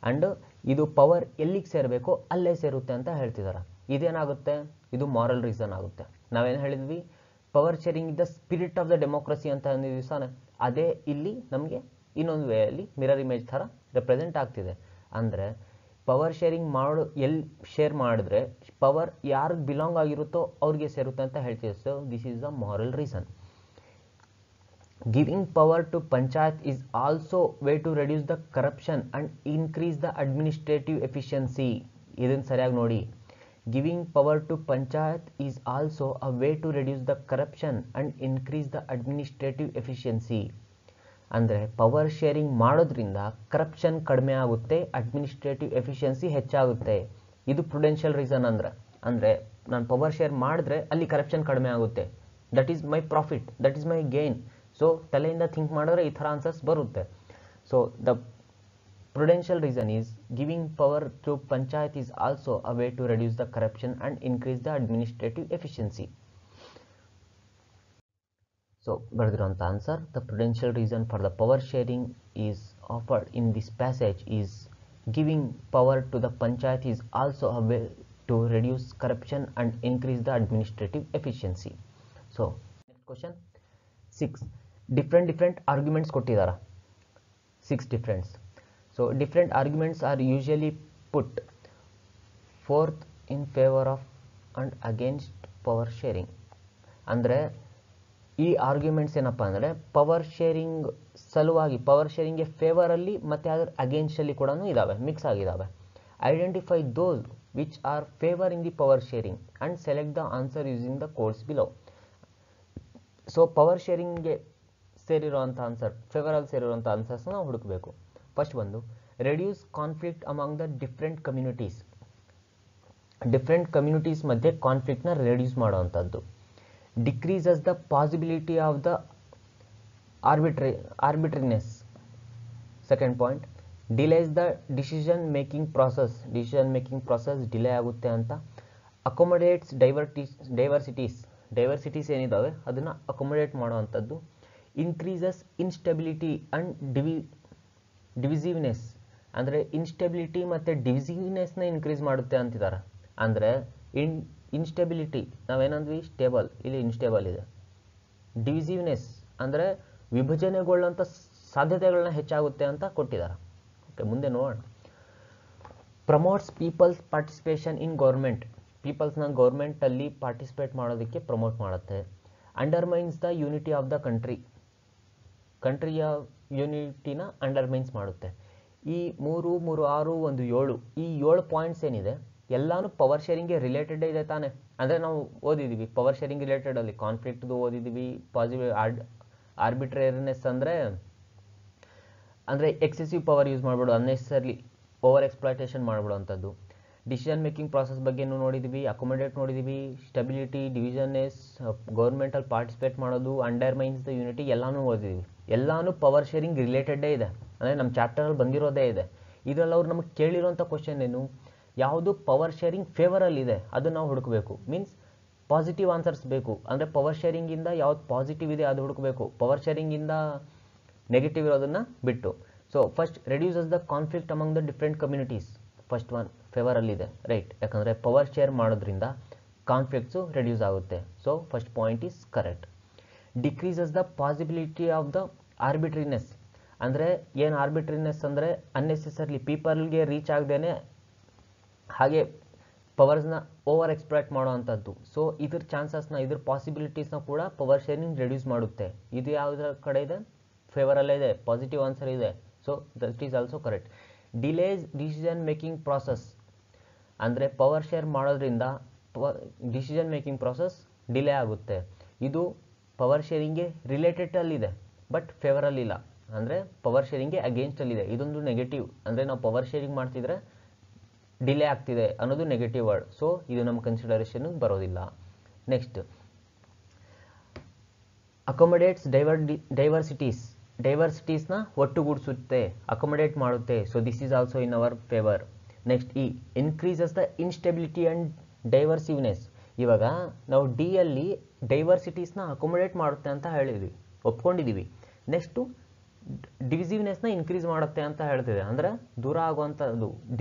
ಆ್ಯಂಡ್ ಇದು power ಎಲ್ಲಿಗೆ ಸೇರಬೇಕೋ ಅಲ್ಲೇ ಸೇರುತ್ತೆ ಅಂತ ಹೇಳ್ತಿದ್ದಾರೆ. ಇದೇನಾಗುತ್ತೆ, ಇದು ಮಾರಲ್ ರೀಸನ್ ಆಗುತ್ತೆ. ನಾವೇನು ಹೇಳಿದ್ವಿ, power sharing is the spirit of the democracy ಅಂತ ಅಂದಿದ್ವಿ ಸಾನೆ, ಅದೇ ಇಲ್ಲಿ ನಮಗೆ ಇನ್ನೊಂದು ವೇಯಲ್ಲಿ ಮಿರರ್ ಇಮೇಜ್ ಥರ ರೆಪ್ರೆಸೆಂಟ್ ಆಗ್ತಿದೆ. ಅಂದರೆ ಪವರ್ ಶೇರಿಂಗ್ ಎಲ್ಲಿ ಶೇರ್ ಮಾಡಿದ್ರೆ ಪವರ್ ಯಾರಿಗೆ ಬಿಲಾಂಗ್ ಆಗಿರುತ್ತೋ ಅವ್ರಿಗೆ ಸೇರುತ್ತೆ ಅಂತ ಹೇಳ್ತೀವಿ. So this is the moral reason. Giving power to panchayat is also way to reduce the corruption and increase the administrative efficiency. ಇದನ್ನು ಸರಿಯಾಗಿ ನೋಡಿ. Giving power to panchayat is also a way to reduce the corruption and increase the administrative efficiency. ಅಂದರೆ power sharing ಮಾಡೋದ್ರಿಂದ corruption ಕಡಿಮೆ ಆಗುತ್ತೆ, administrative efficiency ಹೆಚ್ಚಾಗುತ್ತೆ. ಇದು Prudential reason. ಅಂದರೆ ನಾನು ಪವರ್ ಶೇರ್ ಮಾಡಿದ್ರೆ ಅಲ್ಲಿ ಕರಪ್ಷನ್ ಕಡಿಮೆ ಆಗುತ್ತೆ. That is my profit, that is my gain. So ತಲೆಯಿಂದ ಥಿಂಕ್ ಮಾಡಿದ್ರೆ ಈ ಥರ ಆನ್ಸರ್ಸ್ ಬರುತ್ತೆ. So the prudential reason is giving power to panchayat is also a way to reduce the corruption and increase the administrative efficiency. So ಬರ್ದಿರೋಂಥ answer, the prudential reason for the power sharing is offered in this passage is giving power to the panchayat is also a way to reduce corruption and increase the administrative efficiency. So next question 6. different arguments ಕೊಟ್ಟಿದ್ದಾರೆ, 6 different. So different arguments are usually put forth in favor of and against power sharing. ಅಂದರೆ ಈ arguments ಏನಪ್ಪ ಅಂದರೆ power sharing ಸಲುವಾಗಿ, power ಶೇರಿಂಗ್ಗೆ ಫೇವರಲ್ಲಿ ಮತ್ತು ಅದರ ಅಗೇನ್ಸ್ಟಲ್ಲಿ ಕೂಡ ಇದ್ದಾವೆ, ಮಿಕ್ಸ್ ಆಗಿದ್ದಾವೆ. Identify those which are favour in the power sharing and select the answer using the codes below. So power ಶೇರಿಂಗ್ಗೆ ಸೇರಿರುವಂಥ ಆನ್ಸರ್, ಫೇವರಲ್ಲಿ ಸೇರಿರುವಂಥ ಆನ್ಸರ್ಸ್ನ ನಾವು ಹುಡುಕಬೇಕು. ಫಸ್ಟ್ ಒಂದು, reduce conflict among the different communities. Different communities ಮಧ್ಯೆ ಕಾನ್ಫ್ಲಿಕ್ಟ್ನ ರೆಡ್ಯೂಸ್ ಮಾಡೋವಂಥದ್ದು. Decreases the possibility of the arbitrariness. Second point, delays the decision making process delay ಆಗುತ್ತೆ ಅಂತ. ಅಕೊಮೊಡೇಟ್ಸ್ ಡೈವರ್ಸಿಟೀಸ್ ಏನಿದ್ದಾವೆ ಅದನ್ನು ಅಕೊಮೊಡೇಟ್ ಮಾಡೋವಂಥದ್ದು. Increases instability and divisiveness. ಅಂದರೆ ಇನ್ಸ್ಟೆಬಿಲಿಟಿ ಮತ್ತು ಡಿವಿಸಿವ್ನೆಸ್ನ ಇನ್ಕ್ರೀಸ್ ಮಾಡುತ್ತೆ ಅಂತಿದ್ದಾರೆ. ಅಂದರೆ ಇನ್ಸ್ಟೆಬಿಲಿಟಿ ನಾವೇನಂದ್ವಿ ಸ್ಟೇಬಲ್, ಇಲ್ಲಿ ಇನ್ಸ್ಟೇಬಲ್ ಇದೆ. ಡಿವಿಸಿವ್ನೆಸ್ ಅಂದರೆ ವಿಭಜನೆಗೊಳ್ಳುವಂಥ ಸಾಧ್ಯತೆಗಳನ್ನ ಹೆಚ್ಚಾಗುತ್ತೆ ಅಂತ ಕೊಟ್ಟಿದ್ದಾರೆ. ಓಕೆ, ಮುಂದೆ ನೋಡೋಣ. Promotes people's participation in government. ಪೀಪಲ್ಸ್ನ ಗೌರ್ಮೆಂಟಲ್ಲಿ ಪಾರ್ಟಿಸಿಪೇಟ್ ಮಾಡೋದಕ್ಕೆ ಪ್ರಮೋಟ್ ಮಾಡುತ್ತೆ. Undermines the unity of the ಕಂಟ್ರಿಯ ಯೂನಿಟಿನ ಅಂಡರ್ಮೈನ್ಸ್ ಮಾಡುತ್ತೆ. ಈ 3, 3, 6, 1, 7 ಈ 7 ಪಾಯಿಂಟ್ಸ್ ಏನಿದೆ ಎಲ್ಲಾನು ಪವರ್ ಶೇರಿಂಗ್ಗೆ ರಿಲೇಟೆಡ್ ಇದೆ ತಾನೆ. ಅಂದರೆ ನಾವು ಓದಿದ್ದೀವಿ ಪವರ್ ಶೇರಿಂಗ್ ರಿಲೇಟೆಡಲ್ಲಿ ಕಾನ್ಫ್ಲಿಕ್ಟ್ದು ಓದಿದ್ದೀವಿ. ಆರ್ಬಿಟ್ರೇರಿನೆಸ್ ಅಂದರೆ ಎಕ್ಸೆಸಿವ್ ಪವರ್ ಯೂಸ್ ಮಾಡ್ಬಿಡು, ಅನ್ನೆಸರ್ಲಿ ಓವರ್ ಎಕ್ಸ್ಪ್ಲಾಯ್ಟೇಷನ್ ಮಾಡ್ಬಿಡುವಂಥದ್ದು. ಡಿಸಿಷನ್ ಮೇಕಿಂಗ್ ಪ್ರಾಸೆಸ್ ಬಗ್ಗೆನೂ ನೋಡಿದ್ದೀವಿ, ಅಕೊಮೊಡೇಟ್ ನೋಡಿದ್ದೀವಿ, ಸ್ಟೆಬಿಲಿಟಿ, ಡಿವಿಷನ್ನೆಸ್, ಗೌರ್ಮೆಂಟಲ್ಲಿ ಪಾರ್ಟಿಸಿಪೇಟ್ ಮಾಡೋದು, ಅಂಡರ್ಮೈನ್ಸ್ ದ ಯೂನಿಟಿ ಎಲ್ಲಾನು ಓದಿದ್ದೀವಿ. ಎಲ್ಲಾನು ಪವರ್ ಶೇರಿಂಗ್ ರಿಲೇಟೆಡೇ ಇದೆ, ಅಂದರೆ ನಮ್ಮ ಚಾಪ್ಟರಲ್ಲಿ ಬಂದಿರೋದೇ ಇದೆ. ಇದರಲ್ಲಿ ಅವ್ರು ನಮಗೆ ಕೇಳಿರೋಂಥ ಕ್ವಶನ್ ಏನು, ಯಾವುದು ಪವರ್ ಶೇರಿಂಗ್ ಫೇವರಲ್ಲಿದೆ ಅದನ್ನು ನಾವು ಹುಡುಕಬೇಕು. ಮೀನ್ಸ್ ಪಾಸಿಟಿವ್ ಆನ್ಸರ್ಸ್ ಬೇಕು. ಅಂದರೆ ಪವರ್ ಶೇರಿಂಗಿಂದ ಯಾವ್ದು ಪಾಸಿಟಿವ್ ಇದೆ ಅದು ಹುಡುಕಬೇಕು, ಪವರ್ ಶೇರಿಂಗಿಂದ ನೆಗೆಟಿವ್ ಇರೋದನ್ನು ಬಿಟ್ಟು. So first, reduces the conflict among the different communities. First one ಫೇವರಲ್ಲಿದೆ, ರೈಟ್. ಯಾಕಂದರೆ ಪವರ್ ಶೇರ್ ಮಾಡೋದ್ರಿಂದ ಕಾನ್ಫ್ಲಿಕ್ಟ್ಸು ರೆಡ್ಯೂಸ್ ಆಗುತ್ತೆ. So first point is correct. Decreases the possibility of the arbitrariness. ಅಂದರೆ ಏನು ಆರ್ಬಿಟ್ರಿನೆಸ್ ಅಂದರೆ ಅನ್ನೆಸೆಸರ್ಲಿ ಪೀಪಲ್ಗೆ ರೀಚ್ ಆಗದೇನೆ ಹಾಗೆ ಪವರ್ಸ್ನ ಓವರ್ ಎಕ್ಸ್ಪ್ಲಾಯ್ಟ್ ಮಾಡೋವಂಥದ್ದು. ಸೊ ಇದ್ರ ಚಾನ್ಸಸ್ನ, ಇದ್ರ ಪಾಸಿಬಿಲಿಟೀಸ್ನ ಕೂಡ ಪವರ್ ಶೇರಿಂಗ್ ರೆಡ್ಯೂಸ್ ಮಾಡುತ್ತೆ. ಇದು ಯಾವುದರ ಕಡೆ ಇದೆ, ಫೇವರಲ್ಲೇ ಇದೆ, ಪಾಸಿಟಿವ್ ಆನ್ಸರ್ ಇದೆ. So that is also correct. Delays decision making process. ಅಂದರೆ ಪವರ್ ಶೇರ್ ಮಾಡೋದ್ರಿಂದ ಡಿಸಿಷನ್ ಮೇಕಿಂಗ್ ಪ್ರಾಸೆಸ್ ಡಿಲೇ ಆಗುತ್ತೆ. ಇದು ಪವರ್ ಶೇರಿಂಗ್ಗೆ ರಿಲೇಟೆಡಲ್ಲಿದೆ ಬಟ್ ಫೇವರಲ್ಲಿಲ್ಲ, ಅಂದರೆ ಪವರ್ ಶೇರಿಂಗ್ಗೆ ಅಗೇನ್ಸ್ಟಲ್ಲಿದೆ. ಇದೊಂದು ನೆಗೆಟಿವ್. ಅಂದರೆ ನಾವು ಪವರ್ ಶೇರಿಂಗ್ ಮಾಡ್ತಿದ್ರೆ ಡಿಲೇ ಆಗ್ತಿದೆ ಅನ್ನೋದು ನೆಗೆಟಿವ್ ವರ್ಡ್. ಸೊ ಇದು ನಮ್ಮ ಕನ್ಸಿಡರೇಷನ್ ಬರೋದಿಲ್ಲ. ನೆಕ್ಸ್ಟ್, ಅಕೊಮಡೇಟ್ಸ್ ಡೈವರ್ಸಿಟೀಸ್ನ ಒಟ್ಟುಗೂಡಿಸುತ್ತೆ, ಅಕೊಮಡೇಟ್ ಮಾಡುತ್ತೆ. So this is also in our favour. Next, ಇ increases the instability and divisiveness. ಇವಾಗ ನಾವು ಡಿ ಅಲ್ಲಿ ಡೈವರ್ಸಿಟೀಸ್ನ ಅಕೊಮಡೇಟ್ ಮಾಡುತ್ತೆ ಅಂತ ಹೇಳಿದ್ವಿ, ಒಪ್ಕೊಂಡಿದ್ದೀವಿ. ನೆಕ್ಸ್ಟು ಡಿವಿಸಿವ್ನೆಸ್ನ ಇನ್ಕ್ರೀಸ್ ಮಾಡುತ್ತೆ ಅಂತ ಹೇಳ್ತಿದೆ, ಅಂದರೆ ದೂರ ಆಗುವಂಥದ್ದು,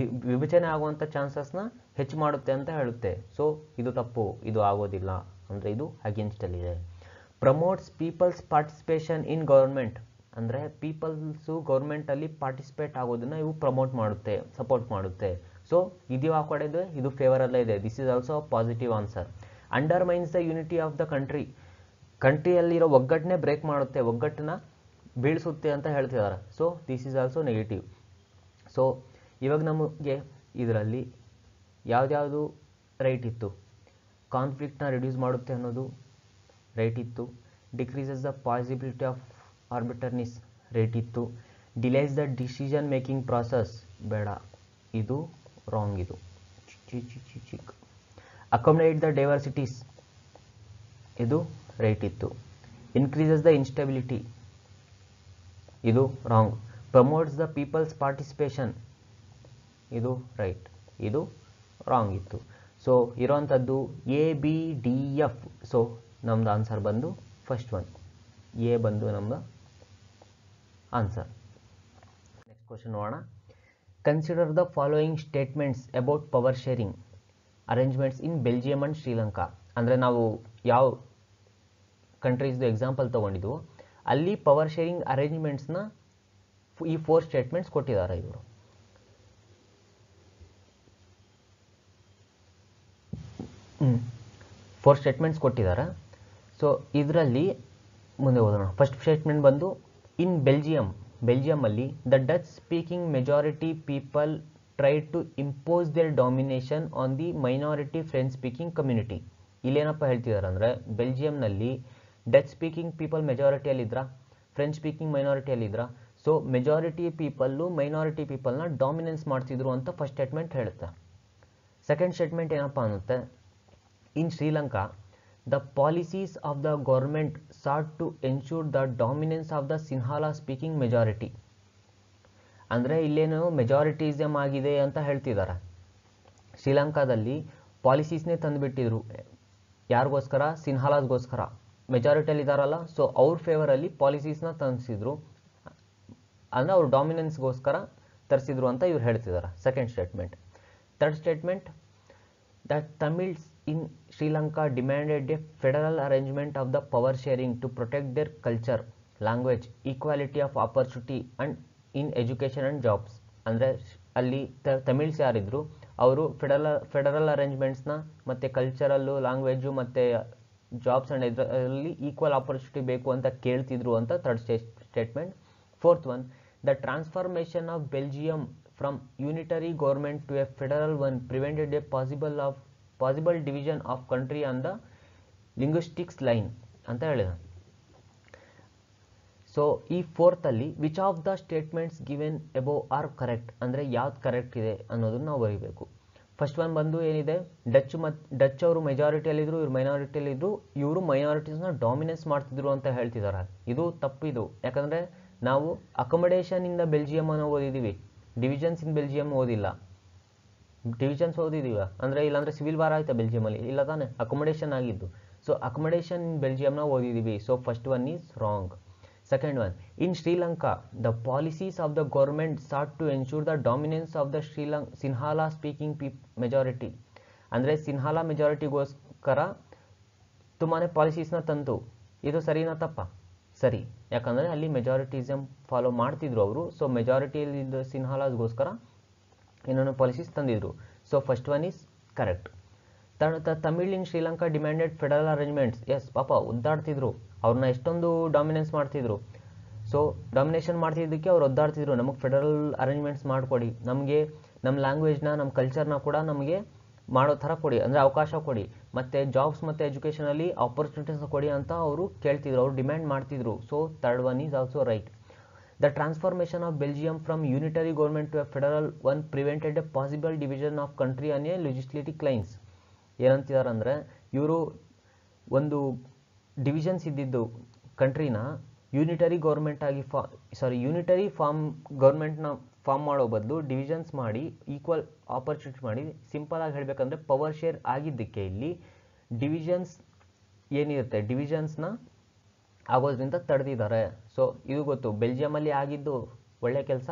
ವಿಭಜನೆ ಆಗುವಂಥ ಚಾನ್ಸಸ್ನ ಹೆಚ್ಚು ಮಾಡುತ್ತೆ ಅಂತ ಹೇಳುತ್ತೆ. ಸೊ ಇದು ತಪ್ಪು, ಇದು ಆಗೋದಿಲ್ಲ, ಅಂದರೆ ಇದು ಅಗೇನ್ಸ್ಟಲ್ಲಿದೆ. Promotes people's participation in government, ಅಂದರೆ ಪೀಪಲ್ಸು ಗೌರ್ಮೆಂಟಲ್ಲಿ ಪಾರ್ಟಿಸಿಪೇಟ್ ಆಗೋದನ್ನು ಇವು ಪ್ರಮೋಟ್ ಮಾಡುತ್ತೆ, ಸಪೋರ್ಟ್ ಮಾಡುತ್ತೆ. ಸೊ ಇದು ಯಾವ ಕಡೆ ಇದೆ, ಇದು ಫೇವರಲ್ಲೇ ಇದೆ. This is also positive answer. Undermines the unity of the ಕಂಟ್ರಿಯಲ್ಲಿರೋ ಒಗ್ಗಟ್ಟನ್ನೇ ಬ್ರೇಕ್ ಮಾಡುತ್ತೆ, ಒಗ್ಗಟ್ಟನ್ನ ಬೀಳಿಸುತ್ತೆ ಅಂತ ಹೇಳ್ತಿದ್ದಾರೆ. So this is also negative. So ಇವಾಗ ನಮಗೆ ಇದರಲ್ಲಿ ಯಾವ್ದ್ಯಾವುದು ರೈಟ್ ಇತ್ತು? ಕಾನ್ಫ್ಲಿಕ್ಟ್ನ ರಿಡ್ಯೂಸ್ ಮಾಡುತ್ತೆ ಅನ್ನೋದು ರೈಟ್ ಇತ್ತು. Decreases the possibility of arbitrariness right ಇತ್ತು. Delays the decision making process ಬೇಡ, ಇದು ರಾಂಗ್. ಇದು ಚಿಕ್ ಅಕೊಮಡೇಟ್ ದ ಡೈವರ್ಸಿಟೀಸ್ ಇದು ರೈಟ್ ಇತ್ತು. ಇನ್ಕ್ರೀಸಸ್ ದ ಇನ್ಸ್ಟೆಬಿಲಿಟಿ ಇದು wrong. Promotes the people's participation ಇದು ರೈಟ್, ಇದು ರಾಂಗ್ ಇತ್ತು. ಸೊ ಇರೋವಂಥದ್ದು A B D F. So ನಮ್ದು ಆನ್ಸರ್ ಬಂದು ಫಸ್ಟ್ ಒನ್, ಎ ಬಂದು ನಮ್ದು ಆನ್ಸರ್. ನೆಕ್ಸ್ಟ್ ಕ್ವಶನ್ ನೋಡೋಣ. Consider the following statements about power sharing arrangements in Belgium and Sri Lanka. ಅಂದರೆ ನಾವು ಯಾವ ಕಂಟ್ರೀಸ್ದು ಎಕ್ಸಾಂಪಲ್ ತೊಗೊಂಡಿದ್ವು ಅಲ್ಲಿ ಪವರ್ ಶೇರಿಂಗ್ ಅರೇಂಜ್ಮೆಂಟ್ಸ್ನ ಈ 4 ಸ್ಟೇಟ್ಮೆಂಟ್ಸ್ ಕೊಟ್ಟಿದ್ದಾರೆ ಇವರು. ಫೋರ್ ಸ್ಟೇಟ್ಮೆಂಟ್ಸ್ ಕೊಟ್ಟಿದ್ದಾರೆ. ಸೊ ಇದರಲ್ಲಿ ಮುಂದೆ ಓದೋಣ. ಫಸ್ಟ್ ಸ್ಟೇಟ್ಮೆಂಟ್ ಬಂದು ಇನ್ ಬೆಲ್ಜಿಯಮಲ್ಲಿ the Dutch speaking majority people try to impose their domination on the minority French speaking community. ಇಲ್ಲೇನಪ್ಪ ಹೇಳ್ತಿದ್ದಾರೆ ಅಂದರೆ ಬೆಲ್ಜಿಯಂನಲ್ಲಿ ಡಚ್ ಸ್ಪೀಕಿಂಗ್ ಪೀಪಲ್ ಮೆಜಾರಿಟಿಯಲ್ಲಿದ್ರಾ, ಫ್ರೆಂಚ್ ಸ್ಪೀಕಿಂಗ್ ಮೈನಾರಿಟಿಯಲ್ಲಿದ್ರಾ. ಸೊ ಮೆಜಾರಿಟಿ ಪೀಪಲ್ಲು ಮೈನಾರಿಟಿ ಪೀಪಲ್ನ ಡಾಮಿನೆನ್ಸ್ ಮಾಡ್ತಿದ್ರು ಅಂತ ಫಸ್ಟ್ ಸ್ಟೇಟ್ಮೆಂಟ್ ಹೇಳುತ್ತೆ. ಸೆಕೆಂಡ್ ಸ್ಟೇಟ್ಮೆಂಟ್ ಏನಪ್ಪ ಅನ್ನುತ್ತೆ, in Sri Lanka the policies of the government sought to ensure the dominance of the Sinhala speaking majority. ಅಂದರೆ ಇಲ್ಲೇನು ಮೆಜಾರಿಟಿಸಮ್ ಆಗಿದೆ ಅಂತ ಹೇಳ್ತಿದ್ದಾರೆ. ಶ್ರೀಲಂಕಾದಲ್ಲಿ ಪಾಲಿಸೀಸ್ನೇ ತಂದುಬಿಟ್ಟಿದ್ರು, ಯಾರಿಗೋಸ್ಕರ? ಸಿನ್ಹಾಲಾಸ್ಗೋಸ್ಕರ. ಮೆಜಾರಿಟಿಯಲ್ಲಿ ಇದ್ದಾರಲ್ಲ, ಸೊ ಅವ್ರ ಫೇವರಲ್ಲಿ ಪಾಲಿಸೀಸ್ನ ತಂದಿಸಿದ್ರು, ಅಂದರೆ ಅವ್ರ ಡಾಮಿನೆನ್ಸ್ಗೋಸ್ಕರ ತರಿಸಿದ್ರು ಅಂತ ಇವ್ರು ಹೇಳ್ತಿದ್ದಾರೆ. Second statement. Third statement, that Tamils in Sri Lanka demanded a federal arrangement of the power sharing to protect their culture, language, equality of opportunity and in education and jobs. ಅಂದರೆ ಅಲ್ಲಿ Tamils ಯಾರಿದ್ರು ಅವರು federal ಅರೇಂಜ್ಮೆಂಟ್ಸ್ನ ಮತ್ತು cultural, language ಮತ್ತು jobs and ಇದರಲ್ಲಿ equal opportunity ಬೇಕು ಅಂತ ಕೇಳ್ತಿದ್ರು ಅಂತ third statement. Fourth one, the transformation of Belgium from unitary government to a federal one prevented a possible division of country on the linguistics line ಅಂತ ಹೇಳಿದ. So ಈ fourth ಅಲ್ಲಿ which of the statements given above are correct, ಅಂದರೆ ಯಾವ್ದು correct ಇದೆ ಅನ್ನೋದನ್ನ ನಾವು ಬರೀಬೇಕು. ಫಸ್ಟ್ ಒನ್ ಬಂದು ಏನಿದೆ, ಡಚ್ ಅವರು ಮೆಜಾರಿಟಿಯಲ್ಲಿದ್ದರು, ಇವ್ರು ಮೈನಾರಿಟಿಯಲ್ಲಿದ್ದರು, ಇವರು ಮೈನಾರಿಟೀಸ್ನ ಡಾಮಿನೆನ್ಸ್ ಮಾಡ್ತಿದ್ರು ಅಂತ ಹೇಳ್ತಿದ್ದಾರೆ. ಇದು ತಪ್ಪಿದು. ಯಾಕಂದರೆ ನಾವು ಅಕೊಮಡೇಷನ್ ಇಂದ ಬೆಲ್ಜಿಯಂ ಅನ್ನು ಓದಿದ್ದೀವಿ, ಡಿವಿಷನ್ಸ್ ಇನ್ ಬೆಲ್ಜಿಯಂ ಓದಿಲ್ಲ. ಡಿವಿಷನ್ಸ್ ಓದಿದೀವ ಅಂದರೆ ಇಲ್ಲಾಂದರೆ ಸಿವಿಲ್ ವಾರ್ ಆಯ್ತಾ ಬೆಲ್ಜಿಯಮಲ್ಲಿ? ಇಲ್ಲ ತಾನೆ, ಅಕೊಮಡೇಷನ್ ಆಗಿದ್ದು. ಸೊ ಅಕೊಮಡೇಷನ್ ಇನ್ ಬೆಲ್ಜಿಯಂನ ಓದಿದ್ದೀವಿ. So first one is wrong. Second one, in Sri Lanka the policies of the government sought to ensure the dominance of the Sinhala speaking majority. ಅಂದರೆ ಸಿನ್ಹಾಲಾ ಮೆಜಾರಿಟಿಗೋಸ್ಕರ ತುಂಬಾ ಪಾಲಿಸೀಸ್ನ ತಂತು. ಇದು ಸರಿನಾ ತಪ್ಪ? ಸರಿ, ಯಾಕಂದರೆ ಅಲ್ಲಿ ಮೆಜಾರಿಟಿಸಮ್ ಫಾಲೋ ಮಾಡ್ತಿದ್ರು ಅವರು. ಸೊ ಮೆಜಾರಿಟಿಯಲ್ಲಿದ್ದ ಸಿನ್ಹಾಲಾಸ್ಗೋಸ್ಕರ ಇನ್ನೊಂದು ಪಾಲಿಸೀಸ್ ತಂದಿದ್ರು. So first one is correct. Tamil in Sri Lanka demanded federal arrangements. Yes, ಪಾಪ ಒದ್ದಾಡ್ತಿದ್ರು, ಅವ್ರನ್ನ ಎಷ್ಟೊಂದು ಡಾಮಿನೆನ್ಸ್ ಮಾಡ್ತಿದ್ರು. ಸೊ ಡಾಮಿನೇಷನ್ ಮಾಡ್ತಿದ್ದಕ್ಕೆ ಅವ್ರು ಒದ್ದಾಡ್ತಿದ್ರು, ನಮಗೆ ಫೆಡರಲ್ ಅರೇಂಜ್ಮೆಂಟ್ಸ್ ಮಾಡಿಕೊಡಿ, ನಮಗೆ ನಮ್ಮ ಲ್ಯಾಂಗ್ವೇಜ್ನ, ನಮ್ಮ ಕಲ್ಚರ್ನ ಕೂಡ ನಮಗೆ ಮಾಡೋ ಥರ ಕೊಡಿ, ಅಂದರೆ ಅವಕಾಶ ಕೊಡಿ, ಮತ್ತು ಜಾಬ್ಸ್ ಮತ್ತು ಎಜುಕೇಷನಲ್ಲಿ ಆಪರ್ಚುನಿಟೀಸ್ನ ಕೊಡಿ ಅಂತ ಅವರು ಕೇಳ್ತಿದ್ರು, ಅವರು ಡಿಮ್ಯಾಂಡ್ ಮಾಡ್ತಿದ್ರು. So third one is also right. The transformation of Belgium from unitary government to a federal one prevented a possible division of country on a legislative lines. ಏನಂತಿದ್ದಾರೆ ಅಂದರೆ, ಇವರು ಒಂದು ಡಿವಿಷನ್ಸ್ ಇದ್ದಿದ್ದು ಕಂಟ್ರಿನ ಯೂನಿಟರಿ ಗೌರ್ಮೆಂಟ್ ಆಗಿ unitary ಗೌರ್ಮೆಂಟ್ನ form ಮಾಡೋ ಬದಲು ಡಿವಿಷನ್ಸ್ ಮಾಡಿ ಈಕ್ವಲ್ ಆಪರ್ಚುನಿಟಿ ಮಾಡಿ, ಸಿಂಪಲ್ ಆಗಿ ಹೇಳಬೇಕಂದ್ರೆ ಪವರ್ ಶೇರ್ ಆಗಿದ್ದಕ್ಕೆ ಇಲ್ಲಿ ಡಿವಿಷನ್ಸ್ ಏನಿರುತ್ತೆ ಡಿವಿಷನ್ಸ್ನ ಆಗೋದ್ರಿಂದ ತಡೆದಿದ್ದಾರೆ. ಸೊ ಇದು ಗೊತ್ತು, ಬೆಲ್ಜಿಯಮಲ್ಲಿ ಆಗಿದ್ದು ಒಳ್ಳೆ ಕೆಲಸ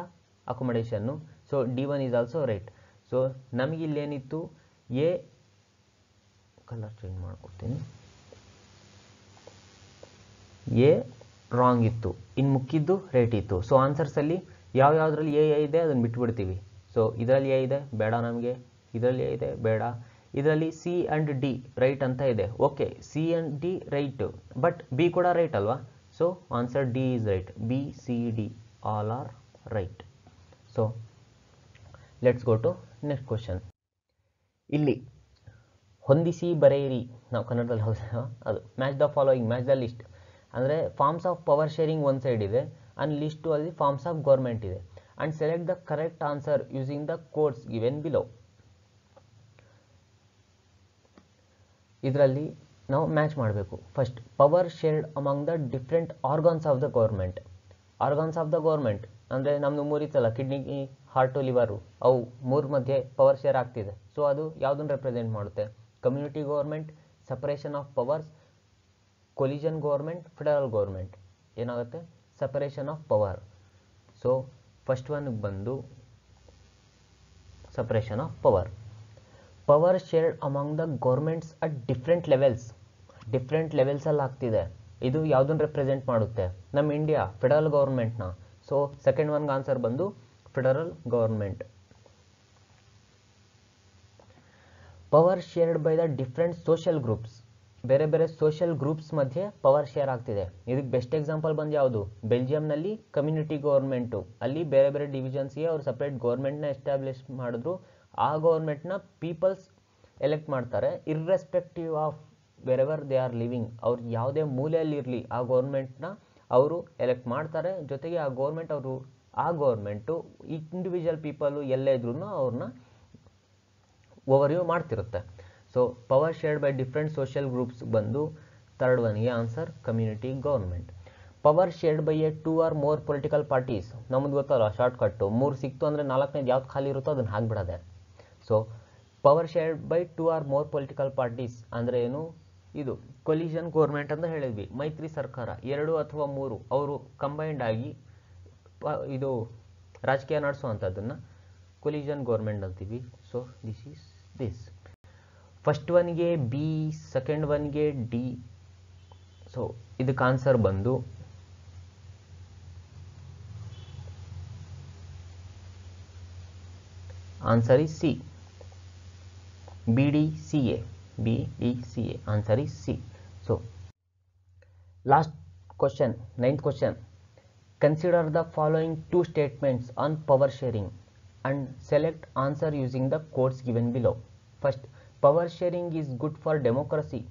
accommodation. So D1 is also right. So ನಮಗಿಲ್ಲೇನಿತ್ತು, ಎ ಕಲರ್ ಚೇಂಜ್ ಮಾಡ್ಕೊಡ್ತೀನಿ, ಎ ರಾಂಗ್ ಇತ್ತು, ಇನ್ನು ಮುಕ್ಕಿದ್ದು ರೈಟ್ ಇತ್ತು. ಸೊ ಆನ್ಸರ್ಸಲ್ಲಿ ಯಾವ್ಯಾವುದ್ರಲ್ಲಿ ಎ ಇದೆ ಅದನ್ನು ಬಿಟ್ಬಿಡ್ತೀವಿ. ಸೊ ಇದರಲ್ಲಿ ಎ ಇದೆ ಬೇಡ ನಮಗೆ, ಇದರಲ್ಲಿ ಎ ಇದೆ ಬೇಡ, ಇದರಲ್ಲಿ ಸಿ ಆ್ಯಂಡ್ ಡಿ ರೈಟ್ ಅಂತ ಇದೆ. Okay, C and D right, but B ಕೂಡ ರೈಟ್ ಅಲ್ವಾ? So answer D is right. B C D all are right. So let's go to next question. ಇಲ್ಲಿ ಹೊಂದಿಸಿ ಬರೆಯಿರಿ, ನಾವು ಕನ್ನಡದಲ್ಲಿ ಅದು match the following, match the list. ಅಂದರೆ forms of power sharing ಒಂದು ಸೈಡ್ ಇದೆ ಆ್ಯಂಡ್ ಲಿಸ್ಟು ಅಲ್ಲಿ ಫಾರ್ಮ್ಸ್ ಆಫ್ ಗೌರ್ಮೆಂಟ್ ಇದೆ. And select the correct answer using the codes given below. ಇದರಲ್ಲಿ ನಾವು ಮ್ಯಾಚ್ ಮಾಡಬೇಕು. First, power shared among the different organs of the government. Organs of the government ಅಂದರೆ ನಮ್ಮದು ಮೂರಿತ್ತಲ್ಲ, kidney, heart, liver, ಅವು ಮೂರು ಮಧ್ಯೆ power share ಆಗ್ತಿದೆ. ಸೊ ಅದು ಯಾವುದನ್ನು ರೆಪ್ರೆಸೆಂಟ್ ಮಾಡುತ್ತೆ? Community government, separation of powers, coalition government, federal government. ಏನಾಗುತ್ತೆ? Separation of power. So first ಒನ್ಗೆ ಬಂದು separation of power. Power shared among the governments at different levels. Different ಲೆವೆಲ್ಸಲ್ಲಿ ಆಗ್ತಿದೆ. ಇದು ಯಾವುದನ್ನು ರೆಪ್ರೆಸೆಂಟ್ ಮಾಡುತ್ತೆ? ನಮ್ಮ ಇಂಡಿಯಾ ಫೆಡರಲ್ ಗೌರ್ಮೆಂಟ್ನ. ಸೊ ಸೆಕೆಂಡ್ ಒನ್ಗೆ ಆನ್ಸರ್ ಬಂದು federal government. Power shared by the different social groups. ಬೇರೆ ಬೇರೆ ಸೋಷಿಯಲ್ ಗ್ರೂಪ್ಸ್ ಮಧ್ಯೆ ಪವರ್ ಶೇರ್ ಆಗ್ತಿದೆ. ಇದಕ್ಕೆ ಬೆಸ್ಟ್ ಎಕ್ಸಾಂಪಲ್ ಬಂದು ಯಾವುದು? ಬೆಲ್ಜಿಯಂನಲ್ಲಿ ಕಮ್ಯುನಿಟಿ ಗೌರ್ಮೆಂಟು, ಅಲ್ಲಿ ಬೇರೆ ಬೇರೆ ಡಿವಿಷನ್ಸ್ಗೆ ಅವ್ರು ಸಪ್ರೇಟ್ ಗೌರ್ಮೆಂಟ್ನ ಎಸ್ಟಾಬ್ಲಿಷ್ ಮಾಡಿದ್ರು. ಆ ಗೌರ್ಮೆಂಟ್ನ ಪೀಪಲ್ಸ್ ಎಲೆಕ್ಟ್ ಮಾಡ್ತಾರೆ, irrespective of wherever they are living. ಅವ್ರು ಯಾವುದೇ ಮೂಲೆಯಲ್ಲಿರಲಿ ಆ ಗೌರ್ಮೆಂಟ್ನ ಅವರು ಎಲೆಕ್ಟ್ ಮಾಡ್ತಾರೆ. ಜೊತೆಗೆ ಆ ಗೌರ್ಮೆಂಟು ಇಂಡಿವಿಜುವಲ್ ಪೀಪಲು ಎಲ್ಲೇ ಇದ್ರೂ ಅವ್ರನ್ನ ಓವರ್ವ್ಯೂ ಮಾಡ್ತಿರುತ್ತೆ. So power shared by different social groups ಬಂದು ಥರ್ಡ್ ಒನ್ಗೆ answer community government. Power shared by a 2 or more political parties. ನಮ್ದು ಗೊತ್ತಲ್ಲ ಶಾರ್ಟ್ಕಟ್ಟು, 3 ಸಿಕ್ತು ಅಂದರೆ 4ನೇದು ಯಾವ್ದು ಖಾಲಿ ಇರುತ್ತೋ ಅದನ್ನು ಹಾಕ್ಬಿಡೋದೆ. So power shared by 2 or more political parties ಅಂದರೆ ಏನು? ಇದು ಕೊಲಿಷನ್ ಗೌರ್ಮೆಂಟ್ ಅಂತ ಹೇಳಿದ್ವಿ. ಮೈತ್ರಿ ಸರ್ಕಾರ 2 ಅಥವಾ 3 ಅವರು ಕಂಬೈಂಡ್ ಆಗಿ ಇದು ರಾಜಕೀಯ ನಡೆಸುವಂಥದ್ದನ್ನು ಕೊಲಿಷನ್ ಗೌರ್ಮೆಂಟ್ ಅಂತೀವಿ. So this is this. First ಒನ್ಗೆ ಬಿ, ಸೆಕೆಂಡ್ ಒನ್ಗೆ ಡಿ. ಸೊ ಇದಕ್ಕೆ ಆನ್ಸರ್ ಬಂದು answer is C, BDCA. BDCA answer is C. So last question, 9th question. Consider the following 2 statements on power sharing and select answer using the codes given below. First, power sharing is good for democracy.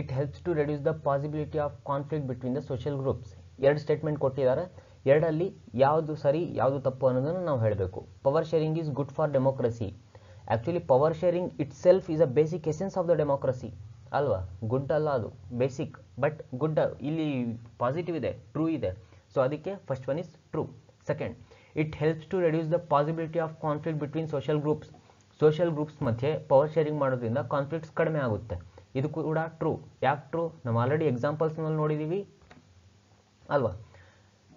It helps to reduce the possibility of conflict between the social groups. ಎರಡು statement ಕೊಟ್ಟಿದ್ದಾರೆ, ಎರಡಲ್ಲಿ ಯಾವುದು ಸರಿ ಯಾವುದು ತಪ್ಪು ಅನ್ನೋದನ್ನು ನಾವು ಹೇಳಬೇಕು. Power sharing is good for democracy. Actually power sharing itself is a basic essence of the democracy ಅಲ್ವಾ? ಗುಡ್ ಅಲ್ಲ ಅದು, ಬೇಸಿಕ್. ಬಟ್ ಗುಡ್ ಇಲ್ಲಿ ಪಾಸಿಟಿವ್ ಇದೆ, ಟ್ರೂ ಇದೆ. ಸೊ ಅದಕ್ಕೆ first one is true. Second, it helps to reduce the possibility of conflict between social groups. Social groups ಮಧ್ಯೆ power sharing ಮಾಡೋದ್ರಿಂದ conflicts ಕಡಿಮೆ ಆಗುತ್ತೆ. ಇದು ಕೂಡ ಟ್ರೂ. ಯಾಕೆ ಟ್ರೂ? ನಾವು ಆಲ್ರೆಡಿ ಎಕ್ಸಾಂಪಲ್ಸ್ನಲ್ಲಿ ನೋಡಿದ್ದೀವಿ ಅಲ್ವಾ?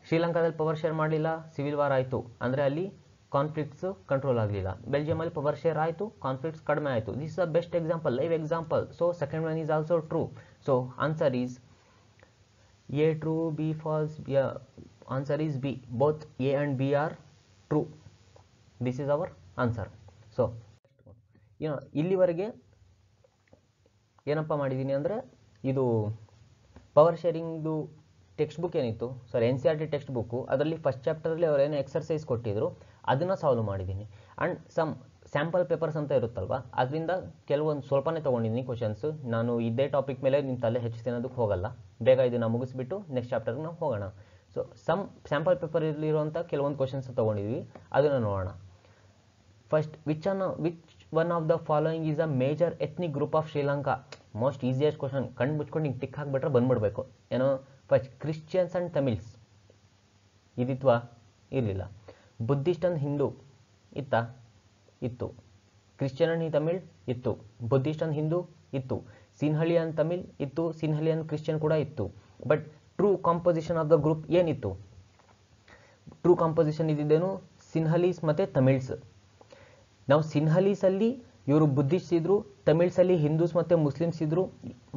ಶ್ರೀಲಂಕಾದಲ್ಲಿ ಪವರ್ ಶೇರ್ ಮಾಡಲಿಲ್ಲ, ಸಿವಿಲ್ ವಾರ್ ಆಯಿತು, ಅಂದರೆ ಅಲ್ಲಿ ಕಾನ್ಫ್ಲಿಕ್ಟ್ಸು ಕಂಟ್ರೋಲ್ ಆಗಲಿಲ್ಲ. ಬೆಲ್ಜಿಯಮಲ್ಲಿ ಪವರ್ ಶೇರ್ ಆಯಿತು, ಕಾನ್ಫ್ಲಿಕ್ಟ್ಸ್ ಕಡಿಮೆ ಆಯಿತು. This is a best example, live example. So second one is also true. So answer is A true, B false. Answer is B. Both A and B are true. This is our answer. So ಇಲ್ಲಿವರೆಗೆ ಏನಪ್ಪ ಮಾಡಿದ್ದೀನಿ ಅಂದರೆ, ಇದು power ಶೇರಿಂಗ್ದು text book ಏನಿತ್ತು sir, NCERT text book, ಅದರಲ್ಲಿ first ಚಾಪ್ಟರಲ್ಲಿ ಅವರೇನು exercise ಕೊಟ್ಟಿದ್ರು ಅದನ್ನು ಸಾಲ್ವ್ ಮಾಡಿದ್ದೀನಿ. ಆ್ಯಂಡ್ ಸಮ್ ಸ್ಯಾಂಪಲ್ ಪೇಪರ್ಸ್ ಅಂತ ಇರುತ್ತಲ್ವ, ಅದರಿಂದ ಕೆಲವೊಂದು ಸ್ವಲ್ಪನೇ ತೊಗೊಂಡಿದ್ದೀನಿ ಕ್ವಶನ್ಸು. ನಾನು ಇದೇ ಟಾಪಿಕ್ ಮೇಲೆ ನಿಮ್ಮ ತಲೆ ಹೆಚ್ಚು ತಿನ್ನೋದಕ್ಕೆ ಹೋಗಲ್ಲ. ಬೇಗ ಇದನ್ನು ಮುಗಿಸ್ಬಿಟ್ಟು ನೆಕ್ಸ್ಟ್ ಚಾಪ್ಟರ್ಗೆ ನಾವು ಹೋಗೋಣ. ಸೊ ಸ್ಯಾಂಪಲ್ ಪೇಪರಲ್ಲಿರುವಂಥ ಕೆಲವೊಂದು ಕ್ವಶನ್ಸ್ ತೊಗೊಂಡಿದ್ವಿ, ಅದನ್ನು ನೋಡೋಣ. First, which one of the following is a major ethnic group of Sri Lanka? Most easiest question, ಕಣ್ಣು ಮುಚ್ಕೊಂಡು ಹಿಂಗೆ ಟಿಕ್ ಹಾಕ್ಬಿಟ್ರೆ ಬಂದ್ಬಿಡ್ಬೇಕು. ಏನೋ ಫಸ್ಟ್, ಕ್ರಿಶ್ಚಿಯನ್ಸ್ ಆ್ಯಂಡ್ ತಮಿಳ್ಸ್ ಇದಿತ್ವಾ? ಇರಲಿಲ್ಲ. ಬುದ್ಧಿಸ್ಟ್ ಆ್ಯಂಡ್ ಹಿಂದೂ ಇತ್ತು. ಕ್ರಿಶ್ಚಿಯನ್ ಆ್ಯಂಡ್ ತಮಿಳ್ ಇತ್ತು. ಬುದ್ಧಿಸ್ಟ್ ಆ್ಯಂಡ್ ಹಿಂದೂ ಇತ್ತು. ಸಿನ್ಹಳಿ ಆ್ಯಂಡ್ ತಮಿಳ್ ಇತ್ತು. ಸಿನ್ಹಳಿ ಆ್ಯಂಡ್ ಕ್ರಿಶ್ಚಿಯನ್ ಕೂಡ ಇತ್ತು. But true composition of the group ಏನಿತ್ತು? ಟ್ರೂ ಕಾಂಪೋಸಿಷನ್ ಇದ್ದಿದ್ದೇನು? ಸಿನ್ಹಲೀಸ್ ಮತ್ತು ತಮಿಳ್ಸ್. ನಾವು ಸಿನ್ಹಲೀಸಲ್ಲಿ ಇವರು ಬುದ್ಧಿಸ್ಟ್ ಇದ್ರು, ತಮಿಳ್ಸಲ್ಲಿ ಹಿಂದೂಸ್ ಮತ್ತು ಮುಸ್ಲಿಮ್ಸ್ ಇದ್ರು,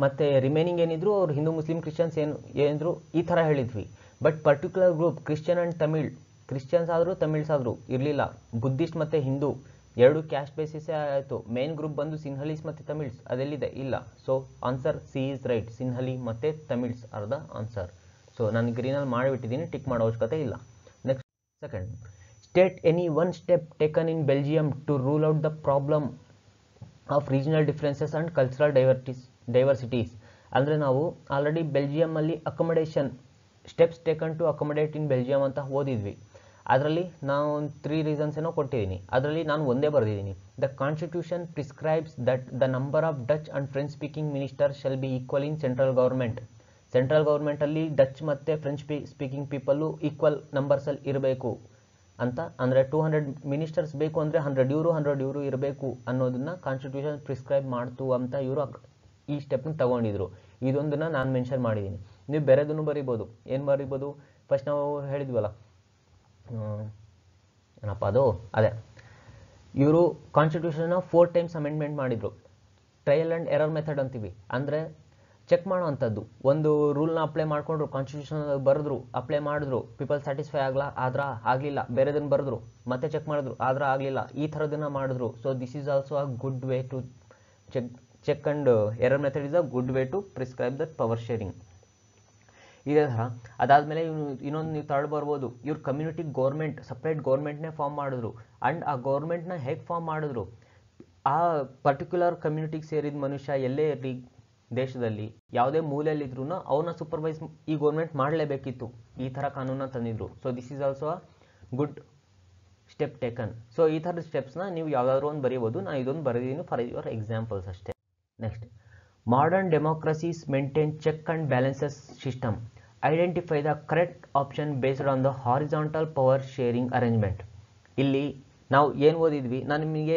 ಮತ್ತು ರಿಮೈನಿಂಗ್ ಏನಿದ್ರು ಅವ್ರು ಹಿಂದೂ ಮುಸ್ಲಿಂ ಕ್ರಿಶ್ಚಿಯನ್ಸ್ ಏನಿದ್ರು ಈ ಥರ ಹೇಳಿದ್ವಿ. But particular group Christian and Tamil, Christians ಆದರೂ ತಮಿಳ್ಸ್ ಆದರೂ ಇರಲಿಲ್ಲ. ಬುದ್ಧಿಸ್ಟ್ ಮತ್ತು ಹಿಂದೂ ಎರಡು ಕ್ಯಾಸ್ಟ್ ಬೇಸಿಸೇ ಆಯಿತು. ಮೇನ್ ಗ್ರೂಪ್ ಬಂದು ಸಿನ್ಹಲೀಸ್ ಮತ್ತು ತಮಿಳ್ಸ್, ಅದೆಲ್ಲಿದೆ? ಇಲ್ಲ. So answer C is right. Sinhala ಮತ್ತು Tamils are the answer. So ನಾನು ಗ್ರೀನಲ್ಲಿ ಮಾಡಿಬಿಟ್ಟಿದ್ದೀನಿ, ಟಿಕ್ ಮಾಡೋ ಅವಶ್ಯಕತೆ ಇಲ್ಲ. Next, second, state any one step taken in Belgium to rule out the problem of regional differences and cultural diversities. ಅಂದರೆ ನಾವು ಆಲ್ರೆಡಿ ಬೆಲ್ಜಿಯಮಲ್ಲಿ accommodation steps taken to accommodate in Belgium ಅಂತ ಓದಿದ್ವಿ. ಅದರಲ್ಲಿ ನಾವು ಒಂದು 3 ರೀಸನ್ಸ್ ಏನೋ ಕೊಟ್ಟಿದ್ದೀನಿ. ಅದರಲ್ಲಿ ನಾನು ಒಂದೇ ಬರೆದಿದ್ದೀನಿ. The constitution prescribes that the number of Dutch and French speaking minister shall be equal in central government. Central ಗೌರ್ಮೆಂಟಲ್ಲಿ ಡಚ್ ಮತ್ತು ಫ್ರೆಂಚ್ ಸ್ಪೀಕಿಂಗ್ ಪೀಪಲ್ಲು ಈಕ್ವಲ್ ನಂಬರ್ಸಲ್ಲಿ ಇರಬೇಕು ಅಂತ. ಅಂದರೆ 200 ಮಿನಿಸ್ಟರ್ಸ್ ಬೇಕು ಅಂದರೆ 100 ಇವರು ಇರಬೇಕು ಅನ್ನೋದನ್ನ ಕಾನ್ಸ್ಟಿಟ್ಯೂಷನ್ ಪ್ರಿಸ್ಕ್ರೈಬ್ ಮಾಡ್ತು ಅಂತ ಇವರು ಈ ಸ್ಟೆಪ್ನ ತಗೊಂಡಿದ್ರು. ಇದೊಂದನ್ನು ನಾನು ಮೆನ್ಷನ್ ಮಾಡಿದ್ದೀನಿ. ನೀವು ಬೇರೆದನ್ನು ಬರಿಬೋದು. ಏನು ಬರಿಬೋದು? ಫಸ್ಟ್ ನಾವು ಹೇಳಿದ್ವಲ್ಲ, ಏನಪ್ಪ ಅದು, ಅದೇ ಇವರು ಕಾನ್ಸ್ಟಿಟ್ಯೂಷನ್ನ 4 ಟೈಮ್ಸ್ ಅಮೆಂಡ್ಮೆಂಟ್ ಮಾಡಿದರು. ಟ್ರಯಲ್ ಆ್ಯಂಡ್ ಎರರ್ ಮೆಥಡ್ ಅಂತೀವಿ. ಅಂದರೆ ಚೆಕ್ ಮಾಡೋ ಅಂಥದ್ದು. ಒಂದು ರೂಲ್ನ ಅಪ್ಲೈ ಮಾಡಿಕೊಂಡ್ರು, ಕಾನ್ಸ್ಟಿಟ್ಯೂಷನ್ ಬರೆದ್ರು, ಅಪ್ಲೈ ಮಾಡಿದ್ರು, ಪೀಪಲ್ ಸ್ಯಾಟಿಸ್ಫೈ ಆಗಲಿಲ್ಲ, ಬೇರೆದನ್ನು ಬರೆದ್ರು, ಮತ್ತೆ ಚೆಕ್ ಮಾಡಿದ್ರು, ಆದ್ರೆ ಆಗಲಿಲ್ಲ, ಈ ಥರದನ್ನು ಮಾಡಿದ್ರು. So this is also a good way to check and error method is a good way to prescribe that power sharing. ಇದೇ ಥರ ಅದಾದಮೇಲೆ ಇನ್ನೊಂದು ನೀವು ಥರ್ಡ್ ಬರ್ಬೋದು. ಇವ್ರು ಕಮ್ಯುನಿಟಿ ಗೌರ್ಮೆಂಟ್, ಸಪ್ರೇಟ್ ಗೌರ್ಮೆಂಟ್ನೇ ಫಾರ್ಮ್ ಮಾಡಿದ್ರು. ಆ್ಯಂಡ್ ಆ ಗೌರ್ಮೆಂಟ್ನ ಹೇಗೆ ಫಾರ್ಮ್ ಮಾಡಿದ್ರು? ಆ ಪರ್ಟಿಕ್ಯುಲರ್ ಕಮ್ಯುನಿಟಿಗೆ ಸೇರಿದ ಮನುಷ್ಯ ಎಲ್ಲೇ ಇರಲಿ ದೇಶದಲ್ಲಿ, ಯಾವುದೇ ಮೂಲೆಯಲ್ಲಿದ್ರೂ ಅವನ್ನ ಸೂಪರ್ವೈಸ್ ಈ ಗೌರ್ಮೆಂಟ್ ಮಾಡಲೇಬೇಕಿತ್ತು. ಈ ಥರ ಕಾನೂನನ್ನ ತಂದಿದ್ರು. So this is also a good step taken. So ಈ ಥರದ ಸ್ಟೆಪ್ಸ್ನ ನೀವು ಯಾವುದಾದ್ರೂ ಒಂದು ಬರೀಬೋದು. ನಾನು ಇದೊಂದು ಬರೆದಿದ್ದೀನಿ ಫಾರ್ ಯುವರ್ ಎಕ್ಸಾಂಪಲ್ಸ್ ಅಷ್ಟೇ. Next, modern democracies maintain check and balances system. Identify the correct option based on the horizontal power sharing arrangement. ಇಲ್ಲಿ ನಾವು ಏನು ಓದಿದ್ವಿ? ನಾನು ನಿಮಗೆ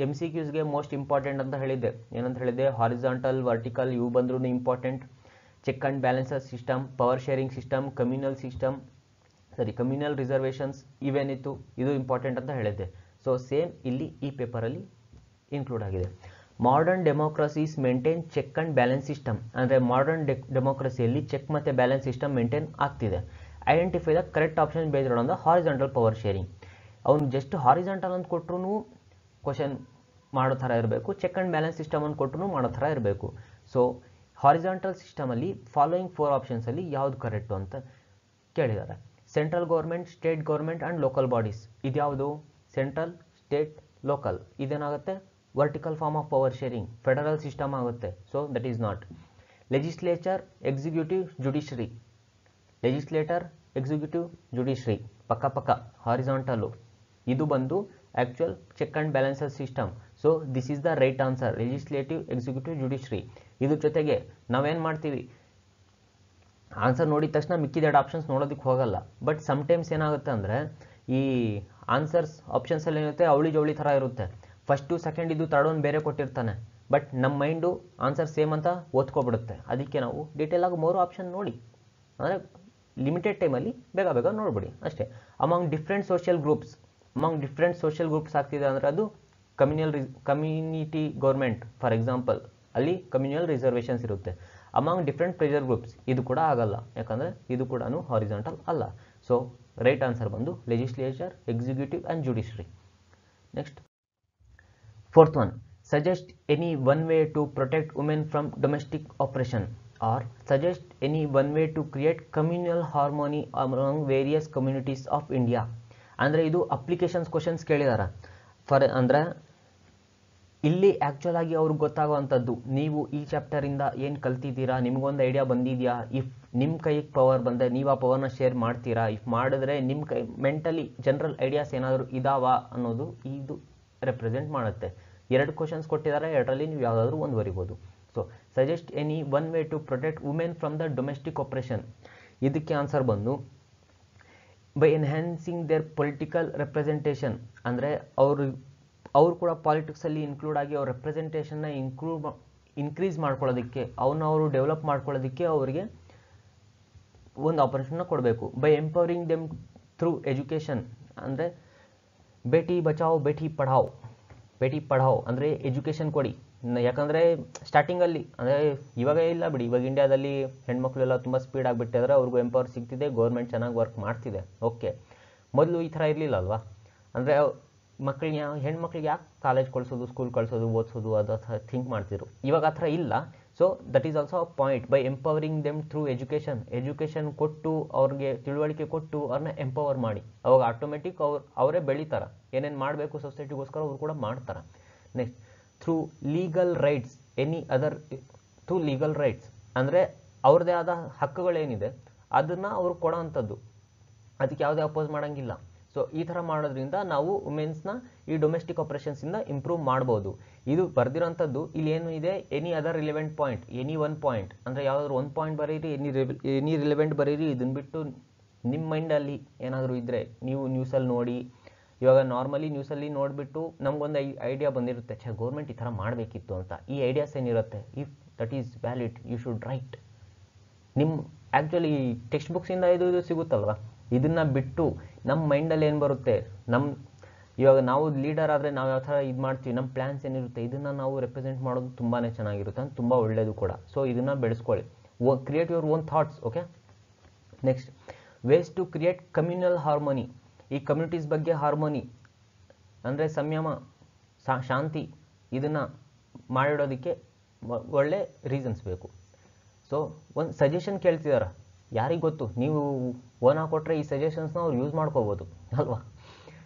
MCQಸ್ಗೆ ಮೋಸ್ಟ್ ಇಂಪಾರ್ಟೆಂಟ್ ಅಂತ ಹೇಳಿದ್ದೆ. ಏನಂತ ಹೇಳಿದ್ದೆ? ಹಾರಿಜಾಂಟಲ್, ವರ್ಟಿಕಲ್ ಇವು ಬಂದ್ರೂ important. Check and balances system, power sharing system, communal reservations ಇವೇನಿತ್ತು ಇದು ಇಂಪಾರ್ಟೆಂಟ್ ಅಂತ ಹೇಳಿದ್ದೆ. ಸೊ ಸೇಮ್ ಇಲ್ಲಿ ಈ ಪೇಪರಲ್ಲಿ ಇನ್ಕ್ಲೂಡ್ ಆಗಿದೆ. Modern democracies maintain check and balance system. ಅಂದರೆ ಮಾಡರ್ನ್ ಡೆಮೋಕ್ರಸಿಯಲ್ಲಿ ಚೆಕ್ ಮತ್ತು ಬ್ಯಾಲೆನ್ಸ್ ಸಿಸ್ಟಮ್ ಮೇಂಟೈನ್ ಆಗ್ತಿದೆ. Identify the correct option based on the horizontal power sharing. ಅವ್ನು ಜಸ್ಟ್ ಹಾರಿಜಾಂಟಲ್ ಅಂತ ಕೊಟ್ಟರು ಕ್ವಶನ್ ಮಾಡೋ ಥರ ಇರಬೇಕು, ಚೆಕ್ ಆ್ಯಂಡ್ ಬ್ಯಾಲೆನ್ಸ್ ಸಿಸ್ಟಮ್ ಅಂತ ಕೊಟ್ಟರು ಮಾಡೋ ಥರ ಇರಬೇಕು. ಸೊ ಹಾರಿಜಾಂಟಲ್ ಸಿಸ್ಟಮಲ್ಲಿ ಫಾಲೋಯಿಂಗ್ 4 ಆಪ್ಷನ್ಸಲ್ಲಿ ಯಾವುದು ಕರೆಕ್ಟು ಅಂತ ಕೇಳಿದ್ದಾರೆ. Central government, state government and local bodies. ಇದ್ಯಾವುದು? Central, state, local. ಇದೇನಾಗುತ್ತೆ? Vertical form of power sharing, federal system ಆಗುತ್ತೆ. So that is not. Legislature, executive, judiciary. Legislator, executive, judiciary ಪಕ್ಕ ಹಾರಿಜಾಂಟಲ್ಲು. ಇದು ಬಂದು actual check and balances system. So this is the right answer. Legislative, executive, judiciary. ಇದ್ರ ಜೊತೆಗೆ ನಾವೇನು ಮಾಡ್ತೀವಿ? Answer ನೋಡಿದ ತಕ್ಷಣ ಮಿಕ್ಕಿದ 2 ಆಪ್ಷನ್ಸ್ ನೋಡೋದಕ್ಕೆ ಹೋಗಲ್ಲ. ಬಟ್ ಸಮ್ಟೈಮ್ಸ್ ಏನಾಗುತ್ತೆ ಅಂದರೆ ಈ ಆನ್ಸರ್ಸ್ ಆಪ್ಷನ್ಸಲ್ಲಿ ಏನಿರುತ್ತೆ ಅವಳಿ ಜವಳಿ ಥರ ಇರುತ್ತೆ. ಫಸ್ಟು ಸೆಕೆಂಡ್ ಇದು ಥರ್ಡ್ ಒಂದು ಬೇರೆ ಕೊಟ್ಟಿರ್ತಾನೆ. ಬಟ್ ನಮ್ಮ ಮೈಂಡು ಆನ್ಸರ್ ಸೇಮ್ ಅಂತ ಓದ್ಕೊಬಿಡುತ್ತೆ. ಅದಕ್ಕೆ ನಾವು ಡೀಟೇಲಾಗಿ 3 ಆಪ್ಷನ್ ನೋಡಿ, ಅಂದರೆ ಲಿಮಿಟೆಡ್ ಟೈಮಲ್ಲಿ ಬೇಗ ನೋಡ್ಬಿಡಿ ಅಷ್ಟೇ. ಅಮಾಂಗ್ ಡಿಫ್ರೆಂಟ್ ಸೋಷಿಯಲ್ ಗ್ರೂಪ್ಸ್ ಆಗ್ತಿದೆ ಅಂದರೆ ಅದು ಕಮ್ಯುನಿಟಿ ಗೌರ್ಮೆಂಟ್ ಫಾರ್ ಎಕ್ಸಾಂಪಲ್, ಅಲ್ಲಿ ಕಮ್ಯುನಲ್ ರಿಸರ್ವೇಷನ್ಸ್ ಇರುತ್ತೆ. ಅಮಾಂಗ್ ಡಿಫ್ರೆಂಟ್ ಪ್ರೆಷರ್ ಗ್ರೂಪ್ಸ್ ಇದು ಕೂಡ ಆಗಲ್ಲ, ಯಾಕಂದರೆ ಇದು ಕೂಡ ಹಾರಿಜಾಂಟಲ್ ಅಲ್ಲ. ಸೊ ರೈಟ್ ಆನ್ಸರ್ ಬಂದು legislature, executive and judiciary. Next, 4th one, suggest any one way to protect women from domestic oppression, or suggest any one way to create communal harmony among various communities of India. ಅಂದರೆ ಇದು applications questions ಕೇಳಿದಾರೆ. ಅಂದರೆ ಇಲ್ಲಿ actual ಆಗಿ ಅವ್ರಿಗೆ ಗೊತ್ತಾಗುವಂಥದ್ದು, ನೀವು ಈ ಚಾಪ್ಟರಿಂದ ಏನು ಕಲ್ತಿದ್ದೀರಾ, ನಿಮಗೊಂದು ಐಡಿಯಾ ಬಂದಿದೆಯಾ, ಇಫ್ ನಿಮ್ಮ ಕೈಗೆ ಪವರ್ ಬಂದರೆ ನೀವು ಆ ಪವರ್ನ ಶೇರ್ ಮಾಡ್ತೀರಾ, ಇಫ್ ಮಾಡಿದ್ರೆ ನಿಮ್ಮ ಕೈ ಮೆಂಟಲಿ ಜನರಲ್ ಐಡಿಯಾಸ್ ಏನಾದರೂ ಇದಾವಾ ಅನ್ನೋದು ಇದು ರೆಪ್ರೆಸೆಂಟ್ ಮಾಡುತ್ತೆ. 2 ಕ್ವಶನ್ಸ್ ಕೊಟ್ಟಿದ್ದಾರೆ, 2ರಲ್ಲಿ ನೀವು ಯಾವುದಾದ್ರೂ ಒಂದು ಬರಿಬೋದು. So suggest any one way to protect women from the domestic operation. ಇದಕ್ಕೆ ಆನ್ಸರ್ ಬಂದು by enhancing their political representation. ಅಂದರೆ ಅವರು ಕೂಡ ಪಾಲಿಟಿಕ್ಸಲ್ಲಿ ಇನ್ಕ್ಲೂಡ್ ಆಗಿ ಅವ್ರ ರೆಪ್ರೆಸೆಂಟೇಷನ್ನ ಇನ್ಕ್ರೀಸ್ ಮಾಡ್ಕೊಳ್ಳೋದಕ್ಕೆ, ಅವರು ಡೆವಲಪ್ ಮಾಡ್ಕೊಳ್ಳೋದಕ್ಕೆ ಅವರಿಗೆ ಒಂದು ಆಪರ್ಚುನಿಟಿನ ಕೊಡಬೇಕು. By empowering them through education. ಅಂದರೆ ಬೇಟಿ ಬಚಾವ್ ಬೇಟಿ ಪಢಾವ್ ಅಂದರೆ ಎಜುಕೇಷನ್ ಕೊಡಿ. ಯಾಕಂದರೆ ಸ್ಟಾರ್ಟಿಂಗಲ್ಲಿ ಅಂದರೆ ಇವಾಗ ಇಲ್ಲ ಬಿಡಿ, ಇವಾಗ ಇಂಡಿಯಾದಲ್ಲಿ ಹೆಣ್ಮಕ್ಳೆಲ್ಲ ತುಂಬ ಸ್ಪೀಡ್ ಆಗಿಬಿಟ್ಟಿದ್ರೆ ಅವ್ರಿಗೂ ಎಂಪವರ್ ಸಿಗ್ತಿದೆ, ಗೌರ್ಮೆಂಟ್ ಚೆನ್ನಾಗಿ ವರ್ಕ್ ಮಾಡ್ತಿದೆ. ಓಕೆ, ಮೊದಲು ಈ ಥರ ಇರಲಿಲ್ಲ ಅಲ್ವಾ. ಅಂದರೆ ಹೆಣ್ಮಕ್ಳಿಗೆ ಯಾಕೆ ಕಾಲೇಜ್ ಕಳಿಸೋದು, ಸ್ಕೂಲ್ ಕಳಿಸೋದು, ಓದಿಸೋದು ಅದು ಥಿಂಕ್ ಮಾಡ್ತಿದ್ರು. ಇವಾಗ ಆ ಥರ ಇಲ್ಲ. So that is also a point. By empowering them through education ಕೊಟ್ಟು, ಅವ್ರಿಗೆ ತಿಳುವಳಿಕೆ ಕೊಟ್ಟು ಅವ್ರನ್ನ ಎಂಪವರ್ ಮಾಡಿ, ಅವಾಗ ಆಟೋಮೆಟಿಕ್ ಅವರೇ ಬೆಳೀತಾರೆ. ಏನೇನು ಮಾಡಬೇಕು ಸೊಸೈಟಿಗೋಸ್ಕರ ಅವರು ಕೂಡ ಮಾಡ್ತಾರೆ. Next through legal rights through legal rights ಅಂದರೆ ಅವ್ರದ್ದೇ ಆದ ಹಕ್ಕುಗಳೇನಿದೆ ಅದನ್ನು ಅವ್ರು ಕೊಡೋ ಅಂಥದ್ದು, ಅದಕ್ಕೆ ಯಾವುದೇ ಅಪೋಸ್ ಮಾಡೋಂಗಿಲ್ಲ. ಸೊ ಈ ಥರ ಮಾಡೋದ್ರಿಂದ ನಾವು ವುಮೆನ್ಸ್ನ ಈ ಡೊಮೆಸ್ಟಿಕ್ ಆಪರೇಷನ್ಸಿಂದ ಇಂಪ್ರೂವ್ ಮಾಡ್ಬೋದು. ಇದು ಬರ್ದಿರೋಂಥದ್ದು ಇಲ್ಲಿ ಏನು ಇದೆ, any other relevant point, any one point ಅಂದರೆ ಯಾವುದಾದ್ರು ಒಂದು ಪಾಯಿಂಟ್ ಬರೀರಿ, ಎನಿ ರಿಲೆವೆಂಟ್ ಬರೀರಿ. ಇದನ್ನು ಬಿಟ್ಟು ನಿಮ್ಮ ಮೈಂಡಲ್ಲಿ ಏನಾದರೂ ಇದ್ದರೆ ನೀವು ನ್ಯೂಸಲ್ಲಿ ನೋಡಿ. ಇವಾಗ ನಾರ್ಮಲಿ ನ್ಯೂಸಲ್ಲಿ ನೋಡಿಬಿಟ್ಟು ನಮಗೊಂದು ಐಡಿಯಾ ಬಂದಿರುತ್ತೆ, ಗೌರ್ಮೆಂಟ್ ಈ ಥರ ಮಾಡಬೇಕಿತ್ತು ಅಂತ. ಈ ಐಡಿಯಾಸ್ ಏನಿರುತ್ತೆ, if that is valid you should write. ನಿಮ್ಮ ಆ್ಯಕ್ಚುಲಿ ಟೆಕ್ಸ್ಟ್ ಬುಕ್ಸಿಂದ ಇದು ಸಿಗುತ್ತಲ್ವ, ಇದನ್ನು ಬಿಟ್ಟು ನಮ್ಮ ಮೈಂಡಲ್ಲಿ ಏನು ಬರುತ್ತೆ, ಇವಾಗ ನಾವು ಲೀಡರ್ ಆದರೆ ನಾವು ಯಾವ ಥರ ಇದು ಮಾಡ್ತೀವಿ, ನಮ್ಮ ಪ್ಲ್ಯಾನ್ಸ್ ಏನಿರುತ್ತೆ ಇದನ್ನು ನಾವು ರೆಪ್ರೆಸೆಂಟ್ ಮಾಡೋದು ತುಂಬಾ ಚೆನ್ನಾಗಿರುತ್ತೆ, ಅಂತ ತುಂಬ ಒಳ್ಳೆಯದು ಕೂಡ. ಸೊ ಇದನ್ನು ಬೆಳೆಸ್ಕೊಳ್ಳಿ. Create your own thoughts. Okay, next ways to create communal harmony. ಈ ಕಮ್ಯುನಿಟೀಸ್ ಬಗ್ಗೆ ಹಾರ್ಮೋನಿ ಅಂದರೆ ಸಂಯಮ, ಶಾಂತಿ, ಇದನ್ನು ಮಾಡಿಡೋದಕ್ಕೆ ಒಳ್ಳೆ ರೀಸನ್ಸ್ ಬೇಕು. ಸೊ ಒಂದು ಸಜೆಷನ್ ಕೇಳ್ತಿದ್ದಾರೆ, ಯಾರಿಗೆ ಗೊತ್ತು, ನೀವು ಓನ್ ಹಾಕೊಟ್ರೆ ಈ ಸಜೆಷನ್ಸ್ನ ಅವ್ರು ಯೂಸ್ ಮಾಡ್ಕೋಬೋದು ಅಲ್ವಾ.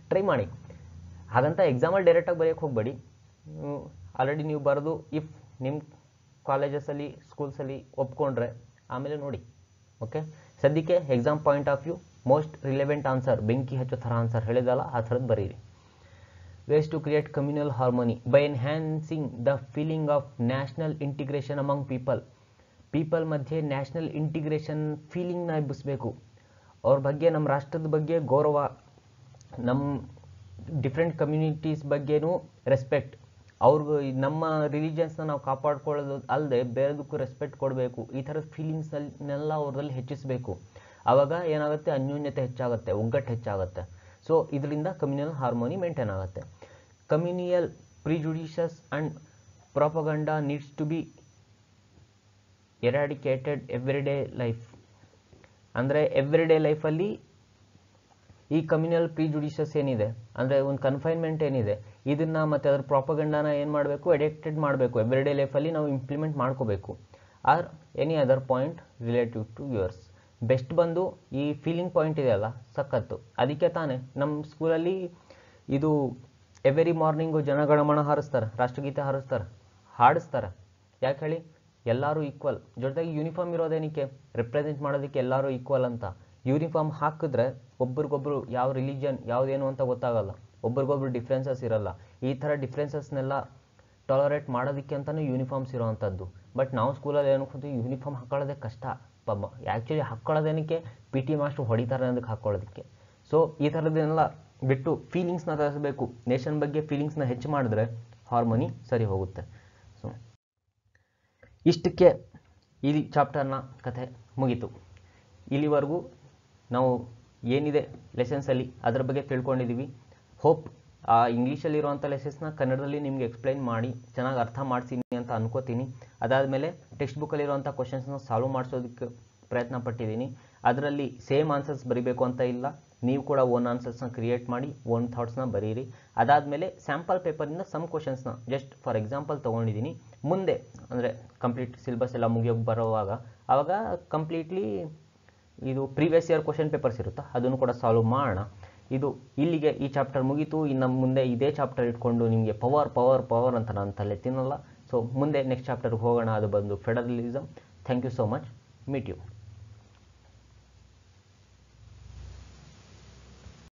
ಟ್ರೈ ಮಾಡಿ. ಹಾಗಂತ ಎಕ್ಸಾಮಲ್ಲಿ ಡೈರೆಕ್ಟಾಗಿ ಬರೆಯೋಕ್ಕೆ ಹೋಗಬೇಡಿ. ಆಲ್ರೆಡಿ ನೀವು ಬರೆದು ಇಫ್ ನಿಮ್ಮ ಕಾಲೇಜಸಲ್ಲಿ ಸ್ಕೂಲ್ಸಲ್ಲಿ ಒಪ್ಕೊಂಡ್ರೆ ಆಮೇಲೆ ನೋಡಿ. ಓಕೆ, ಸದ್ಯಕ್ಕೆ exam point of view most relevant answer, ಬೆಂಕಿ ಹಚ್ಚೋ ಥರ ಆನ್ಸರ್ ಹೇಳಿದಲ್ಲ ಆ ಥರದ್ದು ಬರೀರಿ. Ways to create communal harmony by enhancing the feeling of national integration among people ಮಧ್ಯೆ ನ್ಯಾಷನಲ್ ಇಂಟಿಗ್ರೇಷನ್ ಫೀಲಿಂಗ್ನ ಎಬ್ಬಿಸಬೇಕು. ಅವ್ರ ಬಗ್ಗೆ, ನಮ್ಮ ರಾಷ್ಟ್ರದ ಬಗ್ಗೆ ಗೌರವ, ನಮ್ಮ ಡಿಫ್ರೆಂಟ್ ಕಮ್ಯುನಿಟೀಸ್ ಬಗ್ಗೆನೂ ರೆಸ್ಪೆಕ್ಟ್, ಅವ್ರಿಗೂ ನಮ್ಮ ರಿಲಿಜನ್ಸ್ನ ನಾವು ಕಾಪಾಡ್ಕೊಳ್ಳೋದು ಅಲ್ಲದೆ ಬೇರೆದಕ್ಕೂ ರೆಸ್ಪೆಕ್ಟ್ ಕೊಡಬೇಕು. ಈ ಥರದ ಫೀಲಿಂಗ್ಸ್ನೆಲ್ಲ ಅವ್ರಲ್ಲಿ ಹೆಚ್ಚಿಸಬೇಕು. ಆವಾಗ ಏನಾಗುತ್ತೆ, ಅನ್ಯೋನ್ಯತೆ ಹೆಚ್ಚಾಗುತ್ತೆ, ಒಗ್ಗಟ್ಟು ಹೆಚ್ಚಾಗುತ್ತೆ. ಸೊ ಇದರಿಂದ ಕಮ್ಯುನಲ್ ಹಾರ್ಮೋನಿ ಮೇಂಟೈನ್ ಆಗುತ್ತೆ. Communal prejudices and propaganda needs to be eradicated everyday life. ಅಂದರೆ ಎವ್ರಿಡೇ ಲೈಫಲ್ಲಿ ಈ ಕಮ್ಯುನಲ್ ಪ್ರಿಜುಡಿಷಸ್ ಏನಿದೆ, ಅಂದರೆ ಒಂದು ಕನ್ಫೈನ್ಮೆಂಟ್ ಏನಿದೆ, ಇದನ್ನು ಮತ್ತು ಅದರ ಪ್ರಾಪಗಂಡಾನ ಏನು ಮಾಡಬೇಕು, ಎಡಿಕ್ಟೆಡ್ ಮಾಡಬೇಕು. ಎವ್ರಿಡೇ ಲೈಫಲ್ಲಿ ನಾವು ಇಂಪ್ಲಿಮೆಂಟ್ ಮಾಡ್ಕೋಬೇಕು. Or any other point relative to yours. Best ಬಂದು ಈ ಫೀಲಿಂಗ್ ಪಾಯಿಂಟ್ ಇದೆಯಲ್ಲ, ಸಖತ್ತು. ಅದಕ್ಕೆ ತಾನೇ ನಮ್ಮ ಸ್ಕೂಲಲ್ಲಿ ಇದು ಎವ್ರಿ ಮಾರ್ನಿಂಗು ಜನಗಣಮನ ಹಾರಿಸ್ತಾರೆ, ರಾಷ್ಟ್ರಗೀತೆ ಹಾಡಿಸ್ತಾರೆ. ಯಾಕೆ ಹೇಳಿ, ಎಲ್ಲರೂ ಈಕ್ವಲ್. ಜೊತೆಗೆ ಯೂನಿಫಾರ್ಮ್ ಇರೋದೇನಕ್ಕೆ, ರೆಪ್ರೆಸೆಂಟ್ ಮಾಡೋದಕ್ಕೆ ಎಲ್ಲರೂ ಈಕ್ವಲ್ ಅಂತ. ಯೂನಿಫಾರ್ಮ್ ಹಾಕಿದ್ರೆ ಒಬ್ರಿಗೊಬ್ರು ಯಾವ ರಿಲಿಜನ್ ಯಾವುದೇನು ಅಂತ ಗೊತ್ತಾಗಲ್ಲ, ಒಬ್ರಿಗೊಬ್ರು ಡಿಫ್ರೆನ್ಸಸ್ ಇರಲ್ಲ. ಈ ಥರ ಡಿಫ್ರೆನ್ಸಸ್ನೆಲ್ಲ ಟಾಲರೇಟ್ ಮಾಡೋದಕ್ಕೆ ಅಂತಲೂ ಯೂನಿಫಾರ್ಮ್ಸ್ ಇರೋವಂಥದ್ದು. ಬಟ್ ನಾವು ಸ್ಕೂಲಲ್ಲಿ ಏನಕ್ಕೆ ಯೂನಿಫಾರ್ಮ್ ಹಾಕೊಳ್ಳೋದೇ ಕಷ್ಟ. ಆ್ಯಕ್ಚುಲಿ ಹಾಕ್ಕೊಳ್ಳೋದೇನಕ್ಕೆ, ಪಿ ಟಿ ಮಾಸ್ಟ್ರು ಹೊಡಿತಾರೆ ಅನ್ನೋದಕ್ಕೆ ಹಾಕ್ಕೊಳ್ಳೋದಕ್ಕೆ. ಸೊ ಈ ಥರದ್ದನ್ನೆಲ್ಲ ಬಿಟ್ಟು ಫೀಲಿಂಗ್ಸ್ನ ತರಿಸಬೇಕು. ನೇಷನ್ ಬಗ್ಗೆ ಫೀಲಿಂಗ್ಸ್ನ ಹೆಚ್ಚು ಮಾಡಿದ್ರೆ ಹಾರ್ಮೋನಿ ಸರಿ ಹೋಗುತ್ತೆ. ಸೊ ಇಷ್ಟಕ್ಕೆ ಈ ಚಾಪ್ಟರ್ನ ಕಥೆ ಮುಗೀತು. ಇಲ್ಲಿವರೆಗೂ ನಾವು ಏನಿದೆ ಲೆಸನ್ಸಲ್ಲಿ ಅದರ ಬಗ್ಗೆ ತಿಳ್ಕೊಂಡಿದ್ದೀವಿ. ಹೋಪ್ ಆ ಇಂಗ್ಲೀಷಲ್ಲಿರುವಂಥ ಲೆಸನ್ಸ್ನ ಕನ್ನಡದಲ್ಲಿ ನಿಮಗೆ ಎಕ್ಸ್ಪ್ಲೈನ್ ಮಾಡಿ ಚೆನ್ನಾಗಿ ಅರ್ಥ ಮಾಡ್ತೀನಿ ಅಂತ ಅನ್ಕೋತೀನಿ. ಅದಾದಮೇಲೆ ಟೆಕ್ಸ್ಟ್ ಬುಕ್ಕಲ್ಲಿರುವಂಥ ಕ್ವಶನ್ಸ್ನ ಸಾಲ್ವ್ ಮಾಡಿಸೋದಕ್ಕೆ ಪ್ರಯತ್ನ ಪಟ್ಟಿದ್ದೀನಿ. ಅದರಲ್ಲಿ ಸೇಮ್ ಆನ್ಸರ್ಸ್ ಬರೀಬೇಕು ಅಂತ ಇಲ್ಲ, ನೀವು ಕೂಡ ಓನ್ ಆನ್ಸರ್ಸ್ನ ಕ್ರಿಯೇಟ್ ಮಾಡಿ ಓನ್ ಥಾಟ್ಸ್ನ ಬರೀರಿ. ಅದಾದಮೇಲೆ ಸ್ಯಾಂಪಲ್ ಪೇಪರಿಂದ ಸಮ್ ಕ್ವಶನ್ಸ್ನ ಜಸ್ಟ್ ಫಾರ್ ಎಕ್ಸಾಂಪಲ್ ತೊಗೊಂಡಿದ್ದೀನಿ. ಮುಂದೆ ಅಂದರೆ ಕಂಪ್ಲೀಟ್ ಸಿಲೆಬಸ್ ಎಲ್ಲ ಮುಗಿಯೋಕ್ಕೆ ಬರೋವಾಗ ಆವಾಗ ಕಂಪ್ಲೀಟ್ಲಿ ಇದು ಪ್ರೀವಿಯಸ್ ಇಯರ್ ಕ್ವಶನ್ ಪೇಪರ್ಸ್ ಇರುತ್ತಾ ಅದನ್ನು ಕೂಡ ಸಾಲ್ವ್ ಮಾಡೋಣ. ಇದು ಇಲ್ಲಿಗೆ ಈ ಚಾಪ್ಟರ್ ಮುಗೀತು. ಇನ್ನು ಮುಂದೆ ಇದೇ ಚಾಪ್ಟರ್ ಇಟ್ಕೊಂಡು ನಿಮಗೆ ಪವರ್ ಅಂತ ನಾನು ತಲೆ ತಿನ್ನಲ್ಲ. ಸೊ ಮುಂದೆ ನೆಕ್ಸ್ಟ್ ಚಾಪ್ಟರ್ಗೆ ಹೋಗೋಣ, ಅದು ಬಂದು federalism. Thank you so much. Meet you.